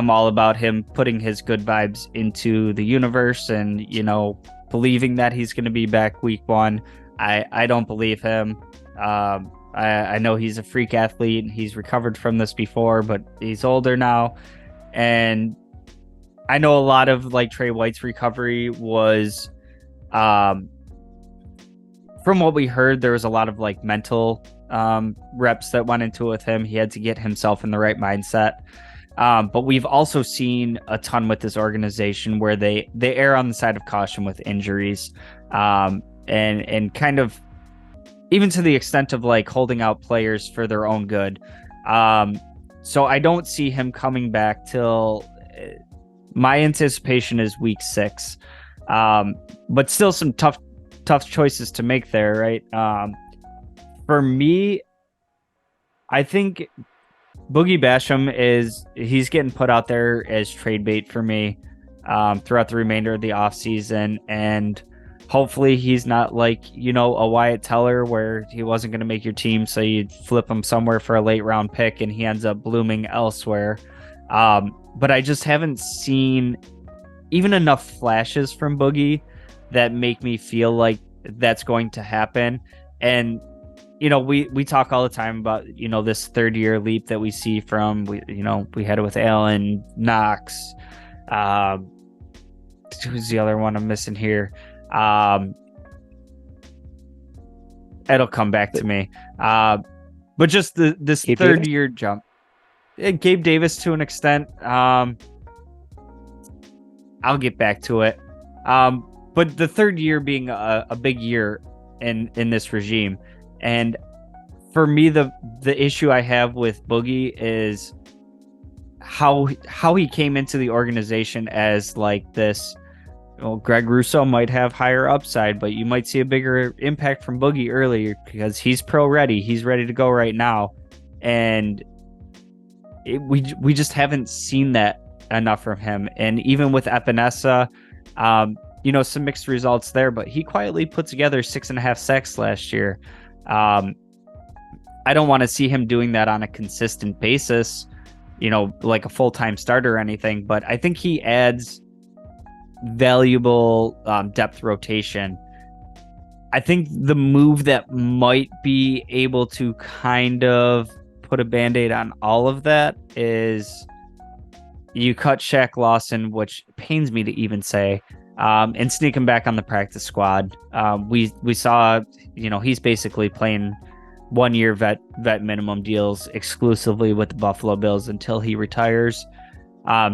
all about him putting his good vibes into the universe and, believing that he's going to be back week 1. I don't believe him. I know he's a freak athlete and he's recovered from this before, but he's older now. And I know a lot of like Trey White's recovery was, from what we heard, there was a lot of like mental reps that went into it with him. He had to get himself in the right mindset. But we've also seen a ton with this organization where they err on the side of caution with injuries, and kind of even to the extent of like holding out players for their own good. So I don't see him coming back till my anticipation is week 6. But still some tough choices to make there, right? For me, I think Boogie Basham he's getting put out there as trade bait for me throughout the remainder of the offseason. And hopefully he's not like, a Wyatt Teller where he wasn't going to make your team, so you'd flip him somewhere for a late round pick and he ends up blooming elsewhere. But I just haven't seen even enough flashes from Boogie that make me feel like that's going to happen. And we talk all the time about this 3rd-year leap that we see from we had it with Allen, Knox, who's the other one I'm missing here? It'll come back to me. But just this Gabe 3rd-year jump. Gabe Davis to an extent. I'll get back to it. But the 3rd year being a big year in this regime. And for me, the issue I have with Boogie is how he came into the organization as like this. Well, Greg Russo might have higher upside, but you might see a bigger impact from Boogie earlier because he's pro ready. He's ready to go right now. And we just haven't seen that enough from him. And even with Epinesa, some mixed results there, but he quietly put together 6.5 sacks last year. I don't want to see him doing that on a consistent basis, like a full-time starter or anything, but I think he adds valuable depth rotation. I think the move that might be able to kind of put a Band-Aid on all of that is you cut Shaq Lawson, which pains me to even say, and sneak him back on the practice squad. We saw, he's basically playing 1-year vet minimum deals exclusively with the Buffalo Bills until he retires.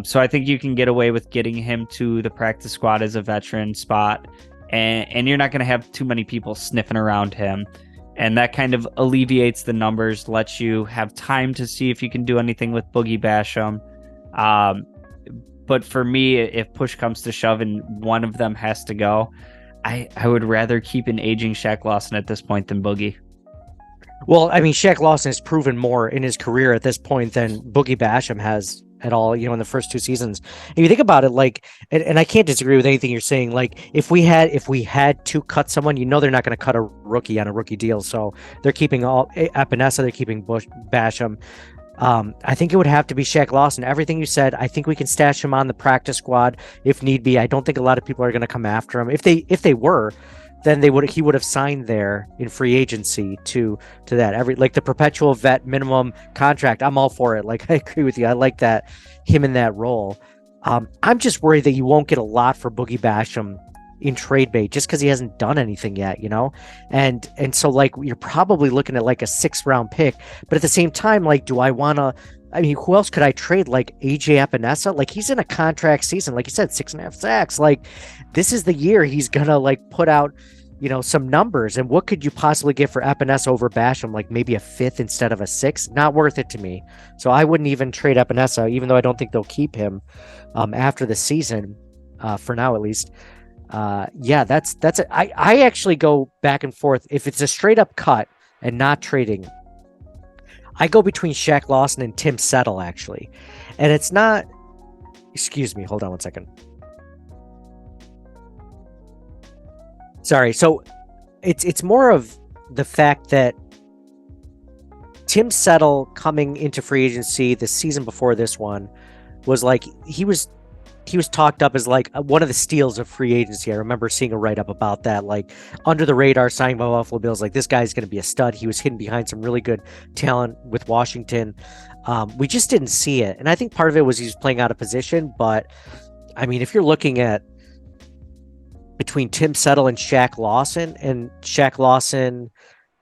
So I think you can get away with getting him to the practice squad as a veteran spot, and you're not going to have too many people sniffing around him. And that kind of alleviates the numbers, lets you have time to see if you can do anything with Boogie Basham. But for me, if push comes to shove and one of them has to go, I would rather keep an aging Shaq Lawson at this point than Boogie. Well, I mean, Shaq Lawson has proven more in his career at this point than Boogie Basham has at all, in the first 2 seasons. And you think about it, like, and I can't disagree with anything you're saying. Like, if we had to cut someone, they're not going to cut a rookie on a rookie deal. So they're keeping all Epinesa, they're keeping Basham. I think it would have to be Shaq Lawson. Everything you said, I think we can stash him on the practice squad if need be. I don't think a lot of people are going to come after him. If they were, then he would have signed there in free agency to that. Like the perpetual vet minimum contract, I'm all for it. Like, I agree with you. I like that, him in that role. I'm just worried that you won't get a lot for Boogie Basham in trade bait just because he hasn't done anything yet, and so like you're probably looking at like a 6th round pick, but at the same time, like, do I want to? I mean, who else could I trade? Like AJ Epinesa, like he's in a contract season, like you said, 6.5 sacks. Like, this is the year he's gonna like put out, some numbers. And what could you possibly get for Epinesa over Basham? Like maybe a 5th instead of a 6th. Not worth it to me. So I wouldn't even trade Epinesa, even though I don't think they'll keep him after the season, for now at least. That's it. I actually go back and forth. If it's a straight up cut and not trading, I go between Shaq Lawson and Tim Settle, actually. And it's not, excuse me, hold on one second. Sorry. So it's more of the fact that Tim Settle coming into free agency the season before this one was like, he was talked up as like one of the steals of free agency. I remember seeing a write-up about that, like under the radar signing by Buffalo Bills. Like, this guy's going to be a stud. He was hidden behind some really good talent with Washington. We just didn't see it. And I think part of it was he was playing out of position. But I mean, if you're looking at between Tim Settle and Shaq Lawson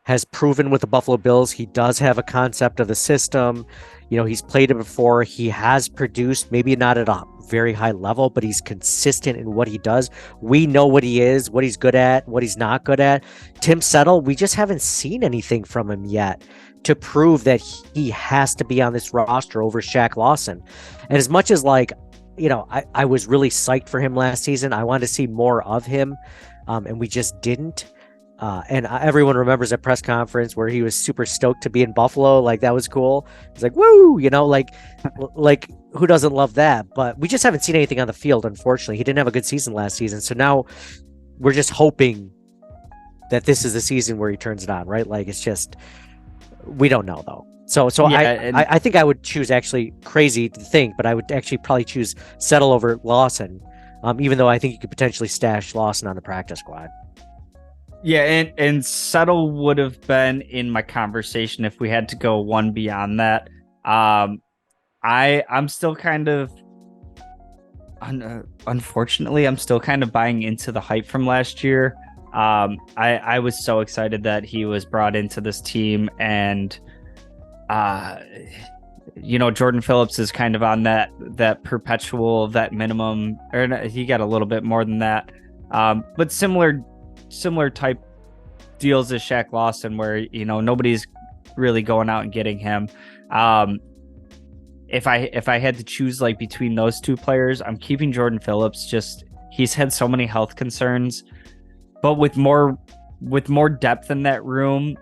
has proven with the Buffalo Bills, he does have a concept of the system. He's played it before. He has produced, maybe not at a very high level, but he's consistent in what he does. We know what he is, what he's good at, what he's not good at. Tim Settle, we just haven't seen anything from him yet to prove that he has to be on this roster over Shaq Lawson. And as much as like I was really psyched for him last season. I wanted to see more of him, and we just didn't. Everyone remembers that press conference where he was super stoked to be in Buffalo. Like, that was cool. He's like, woo, like who doesn't love that? But we just haven't seen anything on the field, unfortunately. He didn't have a good season last season. So now we're just hoping that this is the season where he turns it on, right? Like, it's just, we don't know though. So yeah, I think I would choose, actually crazy to think, but I would actually probably choose Settle over Lawson, even though I think you could potentially stash Lawson on the practice squad. Yeah, and Settle would have been in my conversation if we had to go one beyond that. I'm still kind of, unfortunately, I'm still kind of buying into the hype from last year. I was so excited that he was brought into this team, and Jordan Phillips is kind of on that perpetual vet minimum, or he got a little bit more than that, but similar type deals as Shaq Lawson, where nobody's really going out and getting him. If I had to choose like between those two players, I'm keeping Jordan Phillips. Just, he's had so many health concerns, but with more depth in that room,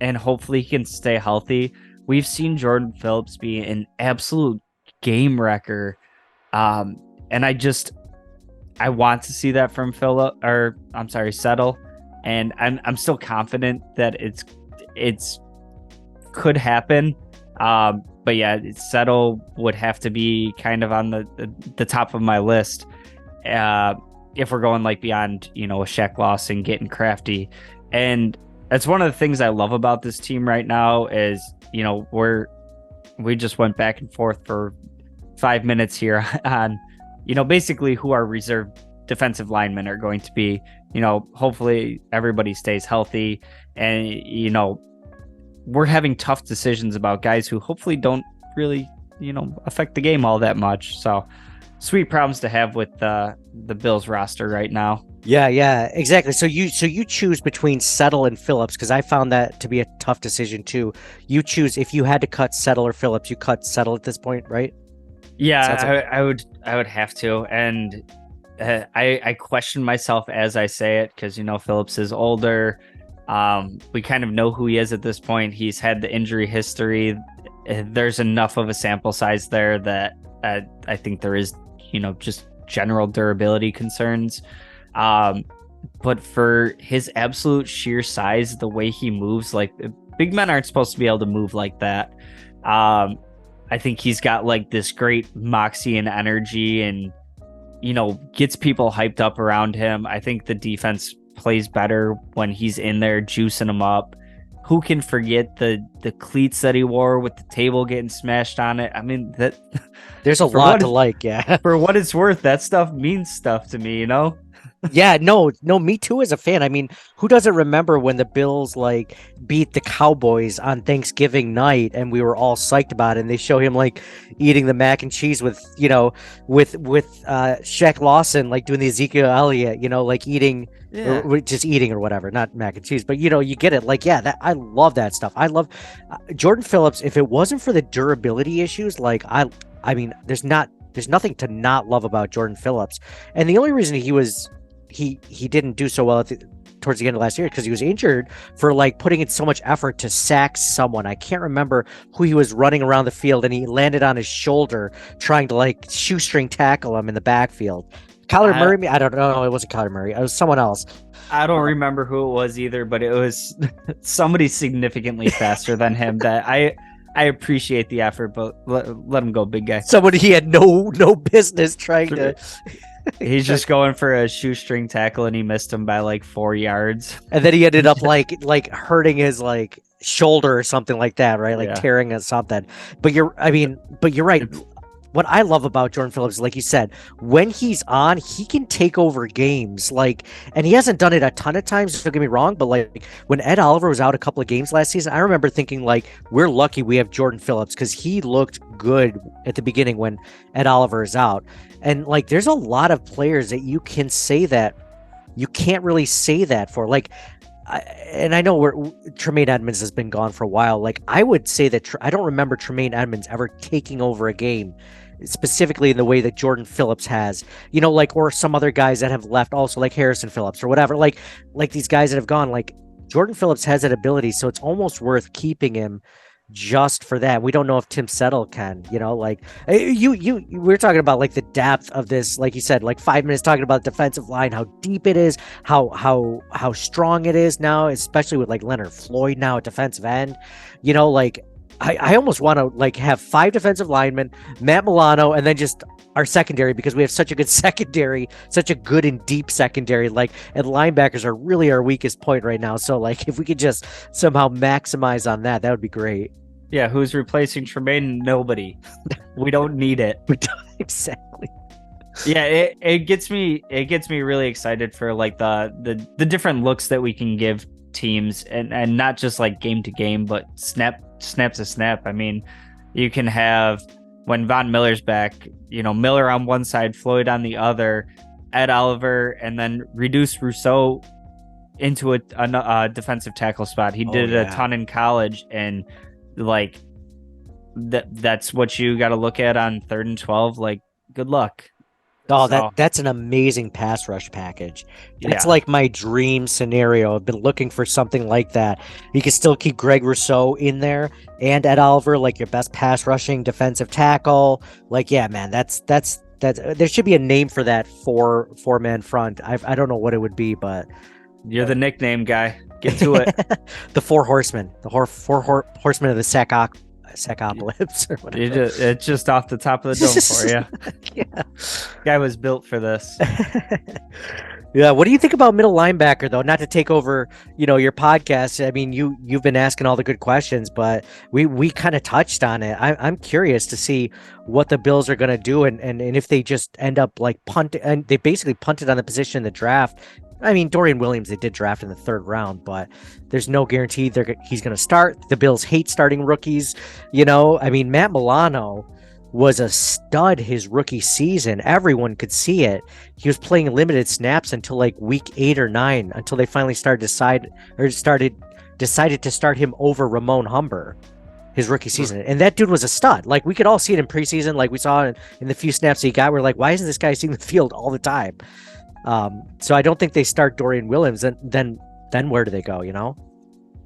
and hopefully he can stay healthy. We've seen Jordan Phillips be an absolute game wrecker, and I want to see that from Settle, and I'm still confident that it's could happen. But yeah, Settle would have to be kind of on the top of my list if we're going like beyond a Shaq Lawson getting crafty. And that's one of the things I love about this team right now is we just went back and forth for 5 minutes here on basically who our reserve defensive linemen are going to be. Hopefully everybody stays healthy, and we're having tough decisions about guys who hopefully don't really affect the game all that much. So sweet problems to have with the Bills roster right now. Yeah, exactly. So you choose between Settle and Phillips, because I found that to be a tough decision too. You choose, if you had to cut Settle or Phillips, you cut Settle at this point, right? Yeah, I would have to, and I question myself as I say it, because Phillips is older. We kind of know who he is at this point. He's had the injury history. There's enough of a sample size there that I think there is just general durability concerns. But for his absolute sheer size, the way he moves, like, big men aren't supposed to be able to move like that. I think he's got like this great moxie and energy, and gets people hyped up around him. I think the defense plays better when he's in there juicing them up. Who can forget the cleats that he wore with the table getting smashed on it? I mean, that there's a lot to like. Yeah, for what it's worth, that stuff means stuff to me. Yeah, no, me too as a fan. I mean, who doesn't remember when the Bills like beat the Cowboys on Thanksgiving night, and we were all psyched about it, and they show him like eating the mac and cheese with Shaq Lawson, like doing the Ezekiel Elliott, like eating, or just eating or whatever, not mac and cheese, but you get it. Like, yeah, that I love that stuff. I love Jordan Phillips. If it wasn't for the durability issues, like I mean, there's nothing to not love about Jordan Phillips, and the only reason he didn't do so well towards the end of last year because he was injured for like putting in so much effort to sack someone. I can't remember who he was running around the field, and he landed on his shoulder trying to like shoestring tackle him in the backfield. Kyler Murray? I don't know. It wasn't Kyler Murray. It was someone else. I don't remember who it was either, but it was somebody significantly faster than him. That I appreciate the effort, but let him go, big guy. Somebody he had no business trying to. He's just going for a shoestring tackle, and he missed him by like 4 yards. And then he ended up like hurting his like shoulder or something like that, right? Like tearing at something. But you're right. What I love about Jordan Phillips, like you said, when he's on, he can take over games. Like, and he hasn't done it a ton of times, don't get me wrong, but like when Ed Oliver was out a couple of games last season, I remember thinking like, we're lucky we have Jordan Phillips, because he looked good at the beginning when Ed Oliver is out. And like, there's a lot of players that you can say that you can't really say that for. Like, and I know Tremaine Edmonds has been gone for a while. Like, I would say that I don't remember Tremaine Edmonds ever taking over a game specifically in the way that Jordan Phillips has, you know, like, or some other guys that have left also, like Harrison Phillips or whatever, like these guys that have gone, like Jordan Phillips has that ability. So it's almost worth keeping him just for that. We don't know if Tim Settle can, you know, like we're talking about like the depth of this, like you said, like 5 minutes talking about defensive line, how deep it is, how strong it is now, especially with like Leonard Floyd now at defensive end, you know, like I almost want to like have 5 defensive linemen, Matt Milano, and then just our secondary, because we have such a good secondary, such a good and deep secondary, like, and linebackers are really our weakest point right now. So like if we could just somehow maximize on that, that would be great. Yeah, who's replacing Tremaine? Nobody. We don't need it. We don't, exactly. Yeah, it gets me really excited for like the different looks that we can give teams, and not just like game to game, but snap to snap. I mean, you can have, when Von Miller's back, you know, Miller on one side, Floyd on the other, Ed Oliver, and then reduce Rousseau into a defensive tackle spot. He did a ton in college, and like that's what you got to look at on 3rd and 12. Like, good luck. Oh, that's an amazing pass rush package. That's like my dream scenario. I've been looking for something like that. You can still keep Greg Rousseau in there and Ed Oliver, like your best pass rushing defensive tackle. Like, yeah, man, that's there should be a name for that four-man front. I don't know what it would be, but you're the nickname guy. Get to it. The four horsemen, four horsemen of the Sacopolis or whatever. It's just off the top of the dome for you. Yeah. Guy was built for this. Yeah. What do you think about middle linebacker, though? Not to take over, you know, your podcast. I mean, you've been asking all the good questions, but we kind of touched on it. I'm curious to see what the Bills are going to do, and if they just end up like punting, and they basically punted on the position in the draft. I mean, Dorian Williams, they did draft in the 3rd round, but there's no guarantee he's going to start. The Bills hate starting rookies. You know, I mean, Matt Milano was a stud his rookie season. Everyone could see it. He was playing limited snaps until like week 8 or 9, until they finally decided to start him over Ramon Humber his rookie season. And that dude was a stud. Like, we could all see it in preseason. Like, we saw it in the few snaps he got. We're like, why isn't this guy seeing the field all the time? So I don't think they start Dorian Williams, and then where do they go, you know?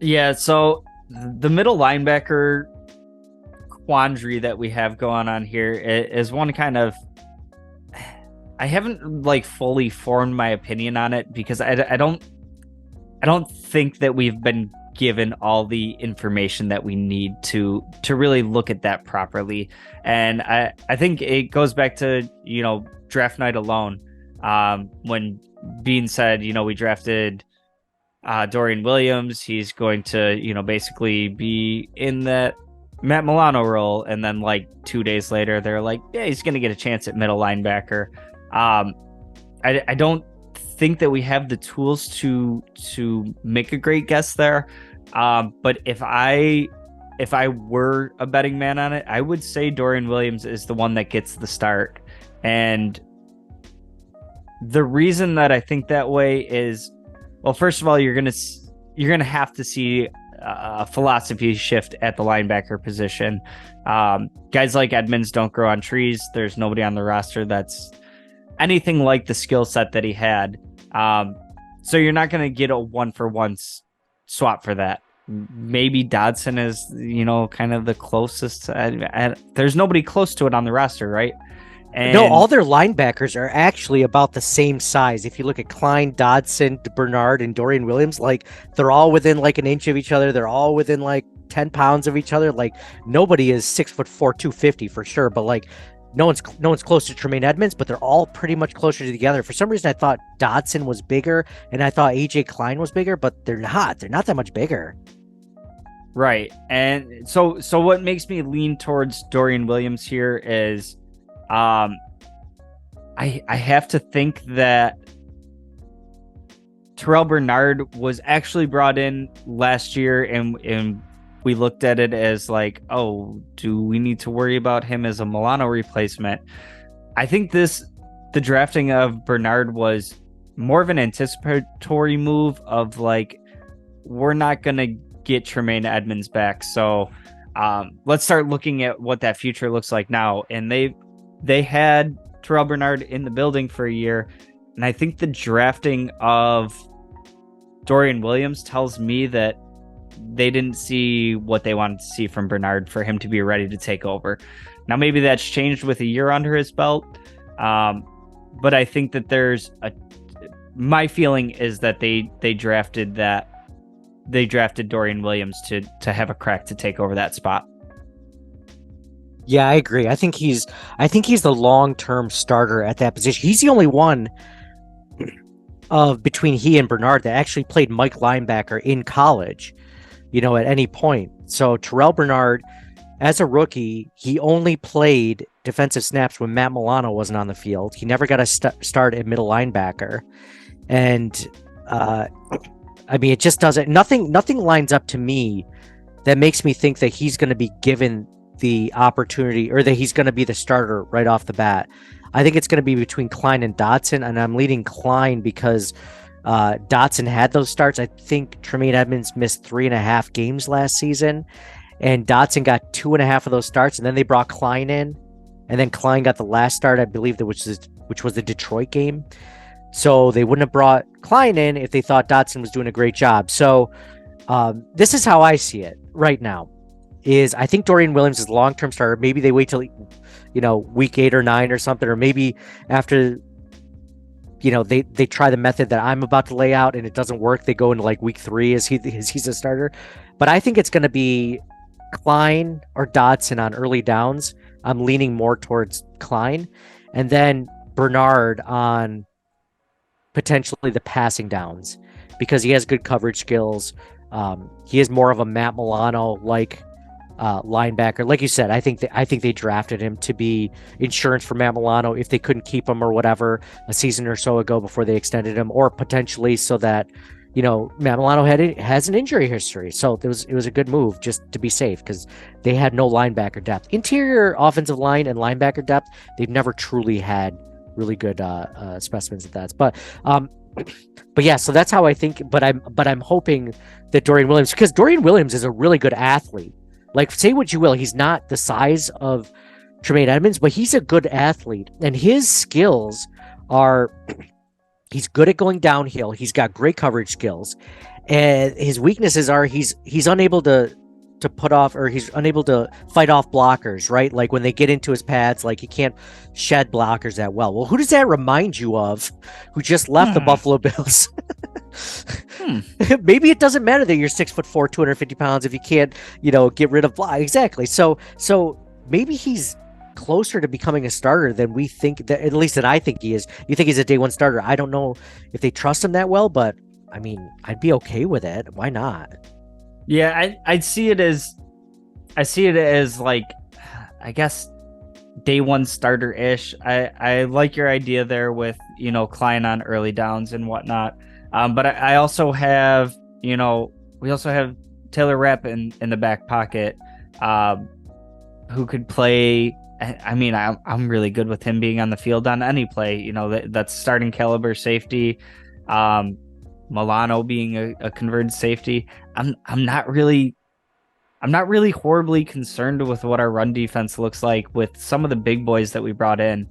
Yeah, so the middle linebacker quandary that we have going on here is one kind of, I haven't like fully formed my opinion on it, because I don't think that we've been given all the information that we need to really look at that properly. And I think it goes back to, you know, draft night alone. When Bean said, you know, we drafted Dorian Williams, he's going to, you know, basically be in that Matt Milano role, and then like 2 days later they're like, yeah, he's going to get a chance at middle linebacker. I don't think that we have the tools to make a great guess there, but if I were a betting man on it, I would say Dorian Williams is the one that gets the start. And the reason that I think that way is, well, first of all, you're gonna have to see a philosophy shift at the linebacker position. Guys like Edmonds don't grow on trees. There's nobody on the roster that's anything like the skill set that he had. So you're not gonna get a 1-for-1 swap for that. Maybe Dodson is, you know, kind of the closest. There's nobody close to it on the roster, right? And no, all their linebackers are actually about the same size. If you look at Klein, Dodson, Bernard, and Dorian Williams, like, they're all within like an inch of each other. They're all within like 10 pounds of each other. Like, nobody is 6'4", 250 for sure. But like, no one's close to Tremaine Edmonds, but they're all pretty much closer together. For some reason, I thought Dodson was bigger, and I thought AJ Klein was bigger, but they're not. They're not that much bigger. Right. And so what makes me lean towards Dorian Williams here is, I have to think that Terrell Bernard was actually brought in last year, and we looked at it as like, oh, do we need to worry about him as a Milano replacement? I think the drafting of Bernard was more of an anticipatory move of like, we're not going to get Tremaine Edmonds back. So let's start looking at what that future looks like now. And they had Terrell Bernard in the building for a year, and I think the drafting of Dorian Williams tells me that they didn't see what they wanted to see from Bernard for him to be ready to take over. Now, maybe that's changed with a year under his belt, but I think that my feeling is that they drafted Dorian Williams to have a crack to take over that spot. Yeah, I agree. I think he's the long-term starter at that position. He's the only one of between he and Bernard that actually played Mike linebacker in college, at any point. So Terrell Bernard, as a rookie, he only played defensive snaps when Matt Milano wasn't on the field. He never got a start at middle linebacker. And it just doesn't. Nothing lines up to me that makes me think that he's going to be given the opportunity or that he's going to be the starter right off the bat. I think it's going to be between Klein and Dotson, and I'm leading Klein because Dotson had those starts. I think Tremaine Edmonds missed 3.5 games last season, and Dotson got 2.5 of those starts, and then they brought Klein in, and then Klein got the last start, I believe, which was the Detroit game. So they wouldn't have brought Klein in if they thought Dotson was doing a great job. So this is how I see it right now. Is I think Dorian Williams is a long-term starter. Maybe they wait till week 8 or 9 or something, or maybe after they try the method that I'm about to lay out and it doesn't work, they go into like week 3 as he's a starter. But I think it's going to be Klein or Dotson on early downs. I'm leaning more towards Klein, and then Bernard on potentially the passing downs because he has good coverage skills. He is more of a Matt Milano like linebacker. Like you said, I think they drafted him to be insurance for Matt Milano if they couldn't keep him or whatever a season or so ago before they extended him, or potentially so that Matt Milano has an injury history. So it was a good move just to be safe because they had no linebacker depth. Interior offensive line and linebacker depth, they've never truly had really good specimens of that. But yeah, so that's how I think. But I'm hoping that Dorian Williams, because Dorian Williams is a really good athlete. Like, say what you will, he's not the size of Tremaine Edmonds, but he's a good athlete, and his skills are he's good at going downhill. He's got great coverage skills, and his weaknesses are he's unable to put off, or he's unable to fight off blockers, right? Like when they get into his pads, like he can't shed blockers that well. Well, who does that remind you of who just left the Buffalo Bills? Maybe it doesn't matter that you're 6'4", 250 pounds if you can't, get rid of block. Exactly. So maybe he's closer to becoming a starter than we think, that at least that I think he is. You think he's a day one starter? I don't know if they trust him that well, but I mean, I'd be okay with it. Why not? Yeah, I see it as like, I guess, day one starter ish. I like your idea there with Klein on early downs and whatnot. But I also have we also have Taylor Rapp in the back pocket, who could play. I mean, I'm really good with him being on the field on any play. That's starting caliber safety. Milano being a converted safety. I'm not really horribly concerned with what our run defense looks like with some of the big boys that we brought in.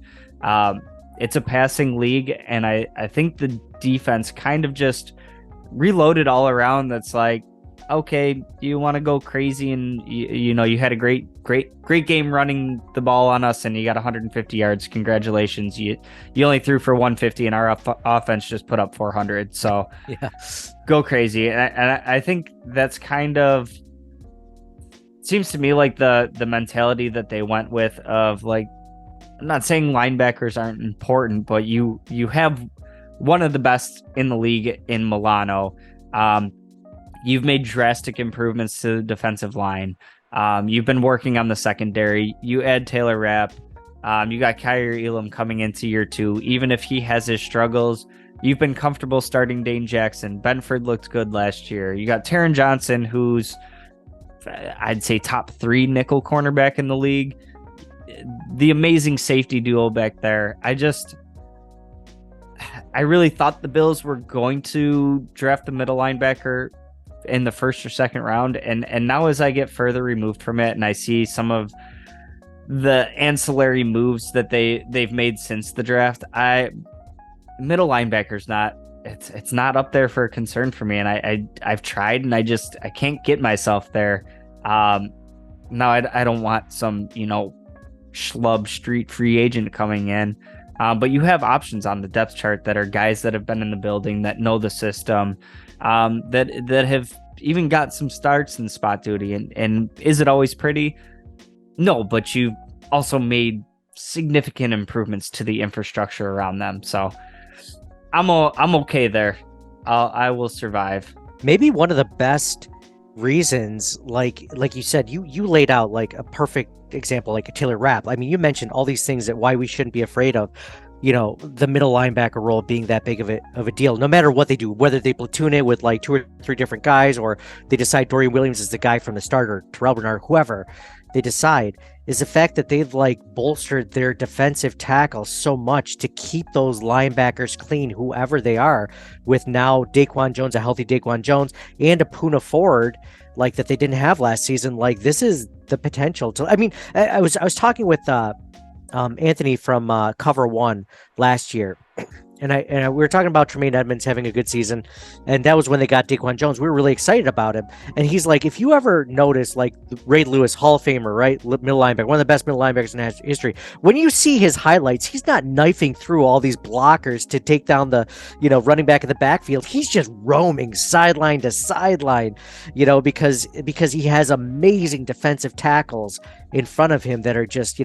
It's a passing league, and I think the defense kind of just reloaded all around. That's like, okay, you want to go crazy, and you had a great game running the ball on us, and you got 150 yards. Congratulations, you only threw for 150, and our offense just put up 400. So yeah, go crazy. And I think that's kind of seems to me like the mentality that they went with of like, I'm not saying linebackers aren't important, but you have one of the best in the league in Milano. You've made drastic improvements to the defensive line. You've been working on the secondary. You add Taylor Rapp. You got Kyrie Elam coming into year 2. Even if he has his struggles, you've been comfortable starting Dane Jackson. Benford looked good last year. You got Taron Johnson, who's, I'd say, top 3 nickel cornerback in the league. The amazing safety duo back there. I really thought the Bills were going to draft the middle linebacker in the first or second round, and now as I get further removed from it and I see some of the ancillary moves that they've made since the draft. Middle linebacker's not it's not up there for a concern for me, and I've tried and I can't get myself there. Now I don't want some schlub street free agent coming in, but you have options on the depth chart that are guys that have been in the building, that know the system, that have even got some starts in spot duty. And is it always pretty? No, but you also made significant improvements to the infrastructure around them. So I'm okay there. I will survive. Maybe one of the best reasons, like you said, you laid out like a perfect example, like a Taylor Rapp. I mean, you mentioned all these things that why we shouldn't be afraid of, the middle linebacker role being that big of a deal, no matter what they do, whether they platoon it with like 2 or 3 different guys, or they decide Dorian Williams is the guy from the start, or Terrell Bernard, whoever they decide, is the fact that they've like bolstered their defensive tackle so much to keep those linebackers clean, whoever they are, with now Daquan Jones, a healthy Daquan Jones, and a Puna Ford, like that they didn't have last season. Like, this is the potential to, I mean, I was talking with Anthony from Cover One last year, and we were talking about Tremaine Edmonds having a good season, and that was when they got Daquan Jones. We were really excited about him, and he's like, if you ever notice, like Ray Lewis, Hall of Famer, right, middle linebacker, one of the best middle linebackers in history, when you see his highlights, he's not knifing through all these blockers to take down the running back in the backfield. He's just roaming sideline to sideline, because he has amazing defensive tackles in front of him that are just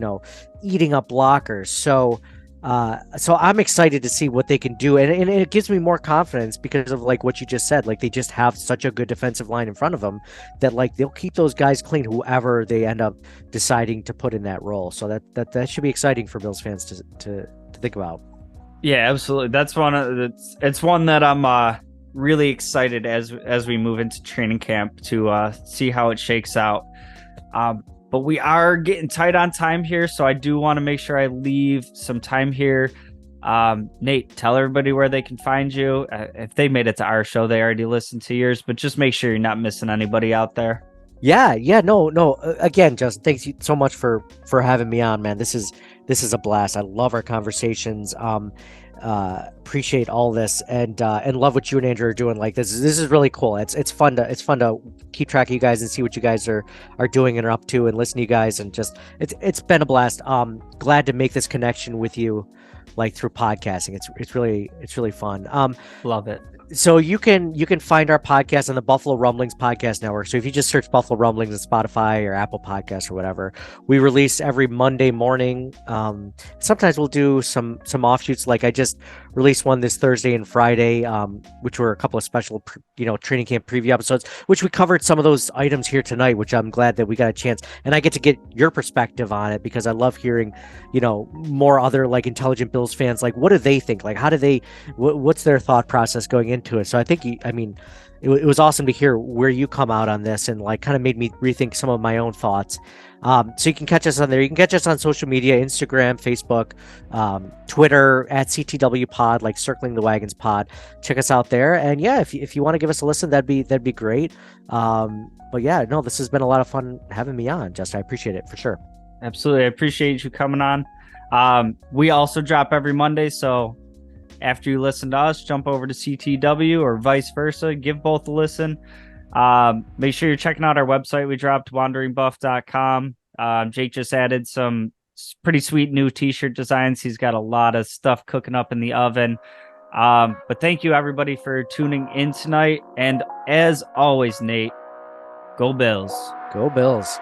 eating up blockers. So I'm excited to see what they can do, and it gives me more confidence because of like what you just said. Like, they just have such a good defensive line in front of them that like they'll keep those guys clean, whoever they end up deciding to put in that role. So that should be exciting for Bills fans to think about. Yeah, absolutely. That's it's one that I'm really excited as we move into training camp to see how it shakes out. But we are getting tight on time here, so I do want to make sure I leave some time here. Nate, tell everybody where they can find you. If they made it to our show, they already listened to yours, but just make sure you're not missing anybody out there. Yeah, no. Again, Justin, thanks you so much for having me on, man. This is a blast. I love our conversations. Appreciate all this, and love what you and Andrew are doing. Like, this is really cool. It's fun to keep track of you guys and see what you guys are doing and are up to, and listen to you guys, and just it's been a blast. Glad to make this connection with you, like through podcasting. It's really fun. Love it. So you can find our podcast on the Buffalo Rumblings Podcast Network. So if you just search Buffalo Rumblings on Spotify or Apple Podcasts or whatever, we release every Monday morning. Sometimes we'll do some offshoots. Like I just released one this Thursday and Friday, which were a couple of special, training camp preview episodes, which we covered some of those items here tonight, which I'm glad that we got a chance, and I get to get your perspective on it, because I love hearing, more other like intelligent Bills fans, like what do they think? Like, how do they, what's their thought process going into it? So I think, it was awesome to hear where you come out on this, and like kind of made me rethink some of my own thoughts. So you can catch us on there. You can catch us on social media, Instagram, Facebook, Twitter at CTW Pod, like Circling the Wagons Pod. Check us out there. And yeah, if you want to give us a listen, that'd be great. But yeah, no, this has been a lot of fun having me on, Justin. I appreciate it for sure. Absolutely. I appreciate you coming on. We also drop every Monday, so after you listen to us, jump over to CTW or vice versa. Give both a listen. Make sure you're checking out our website. We dropped wanderingbuff.com. Jake just added some pretty sweet new t-shirt designs. He's got a lot of stuff cooking up in the oven. But thank you everybody for tuning in tonight. And as always, Nate, go Bills. Go Bills.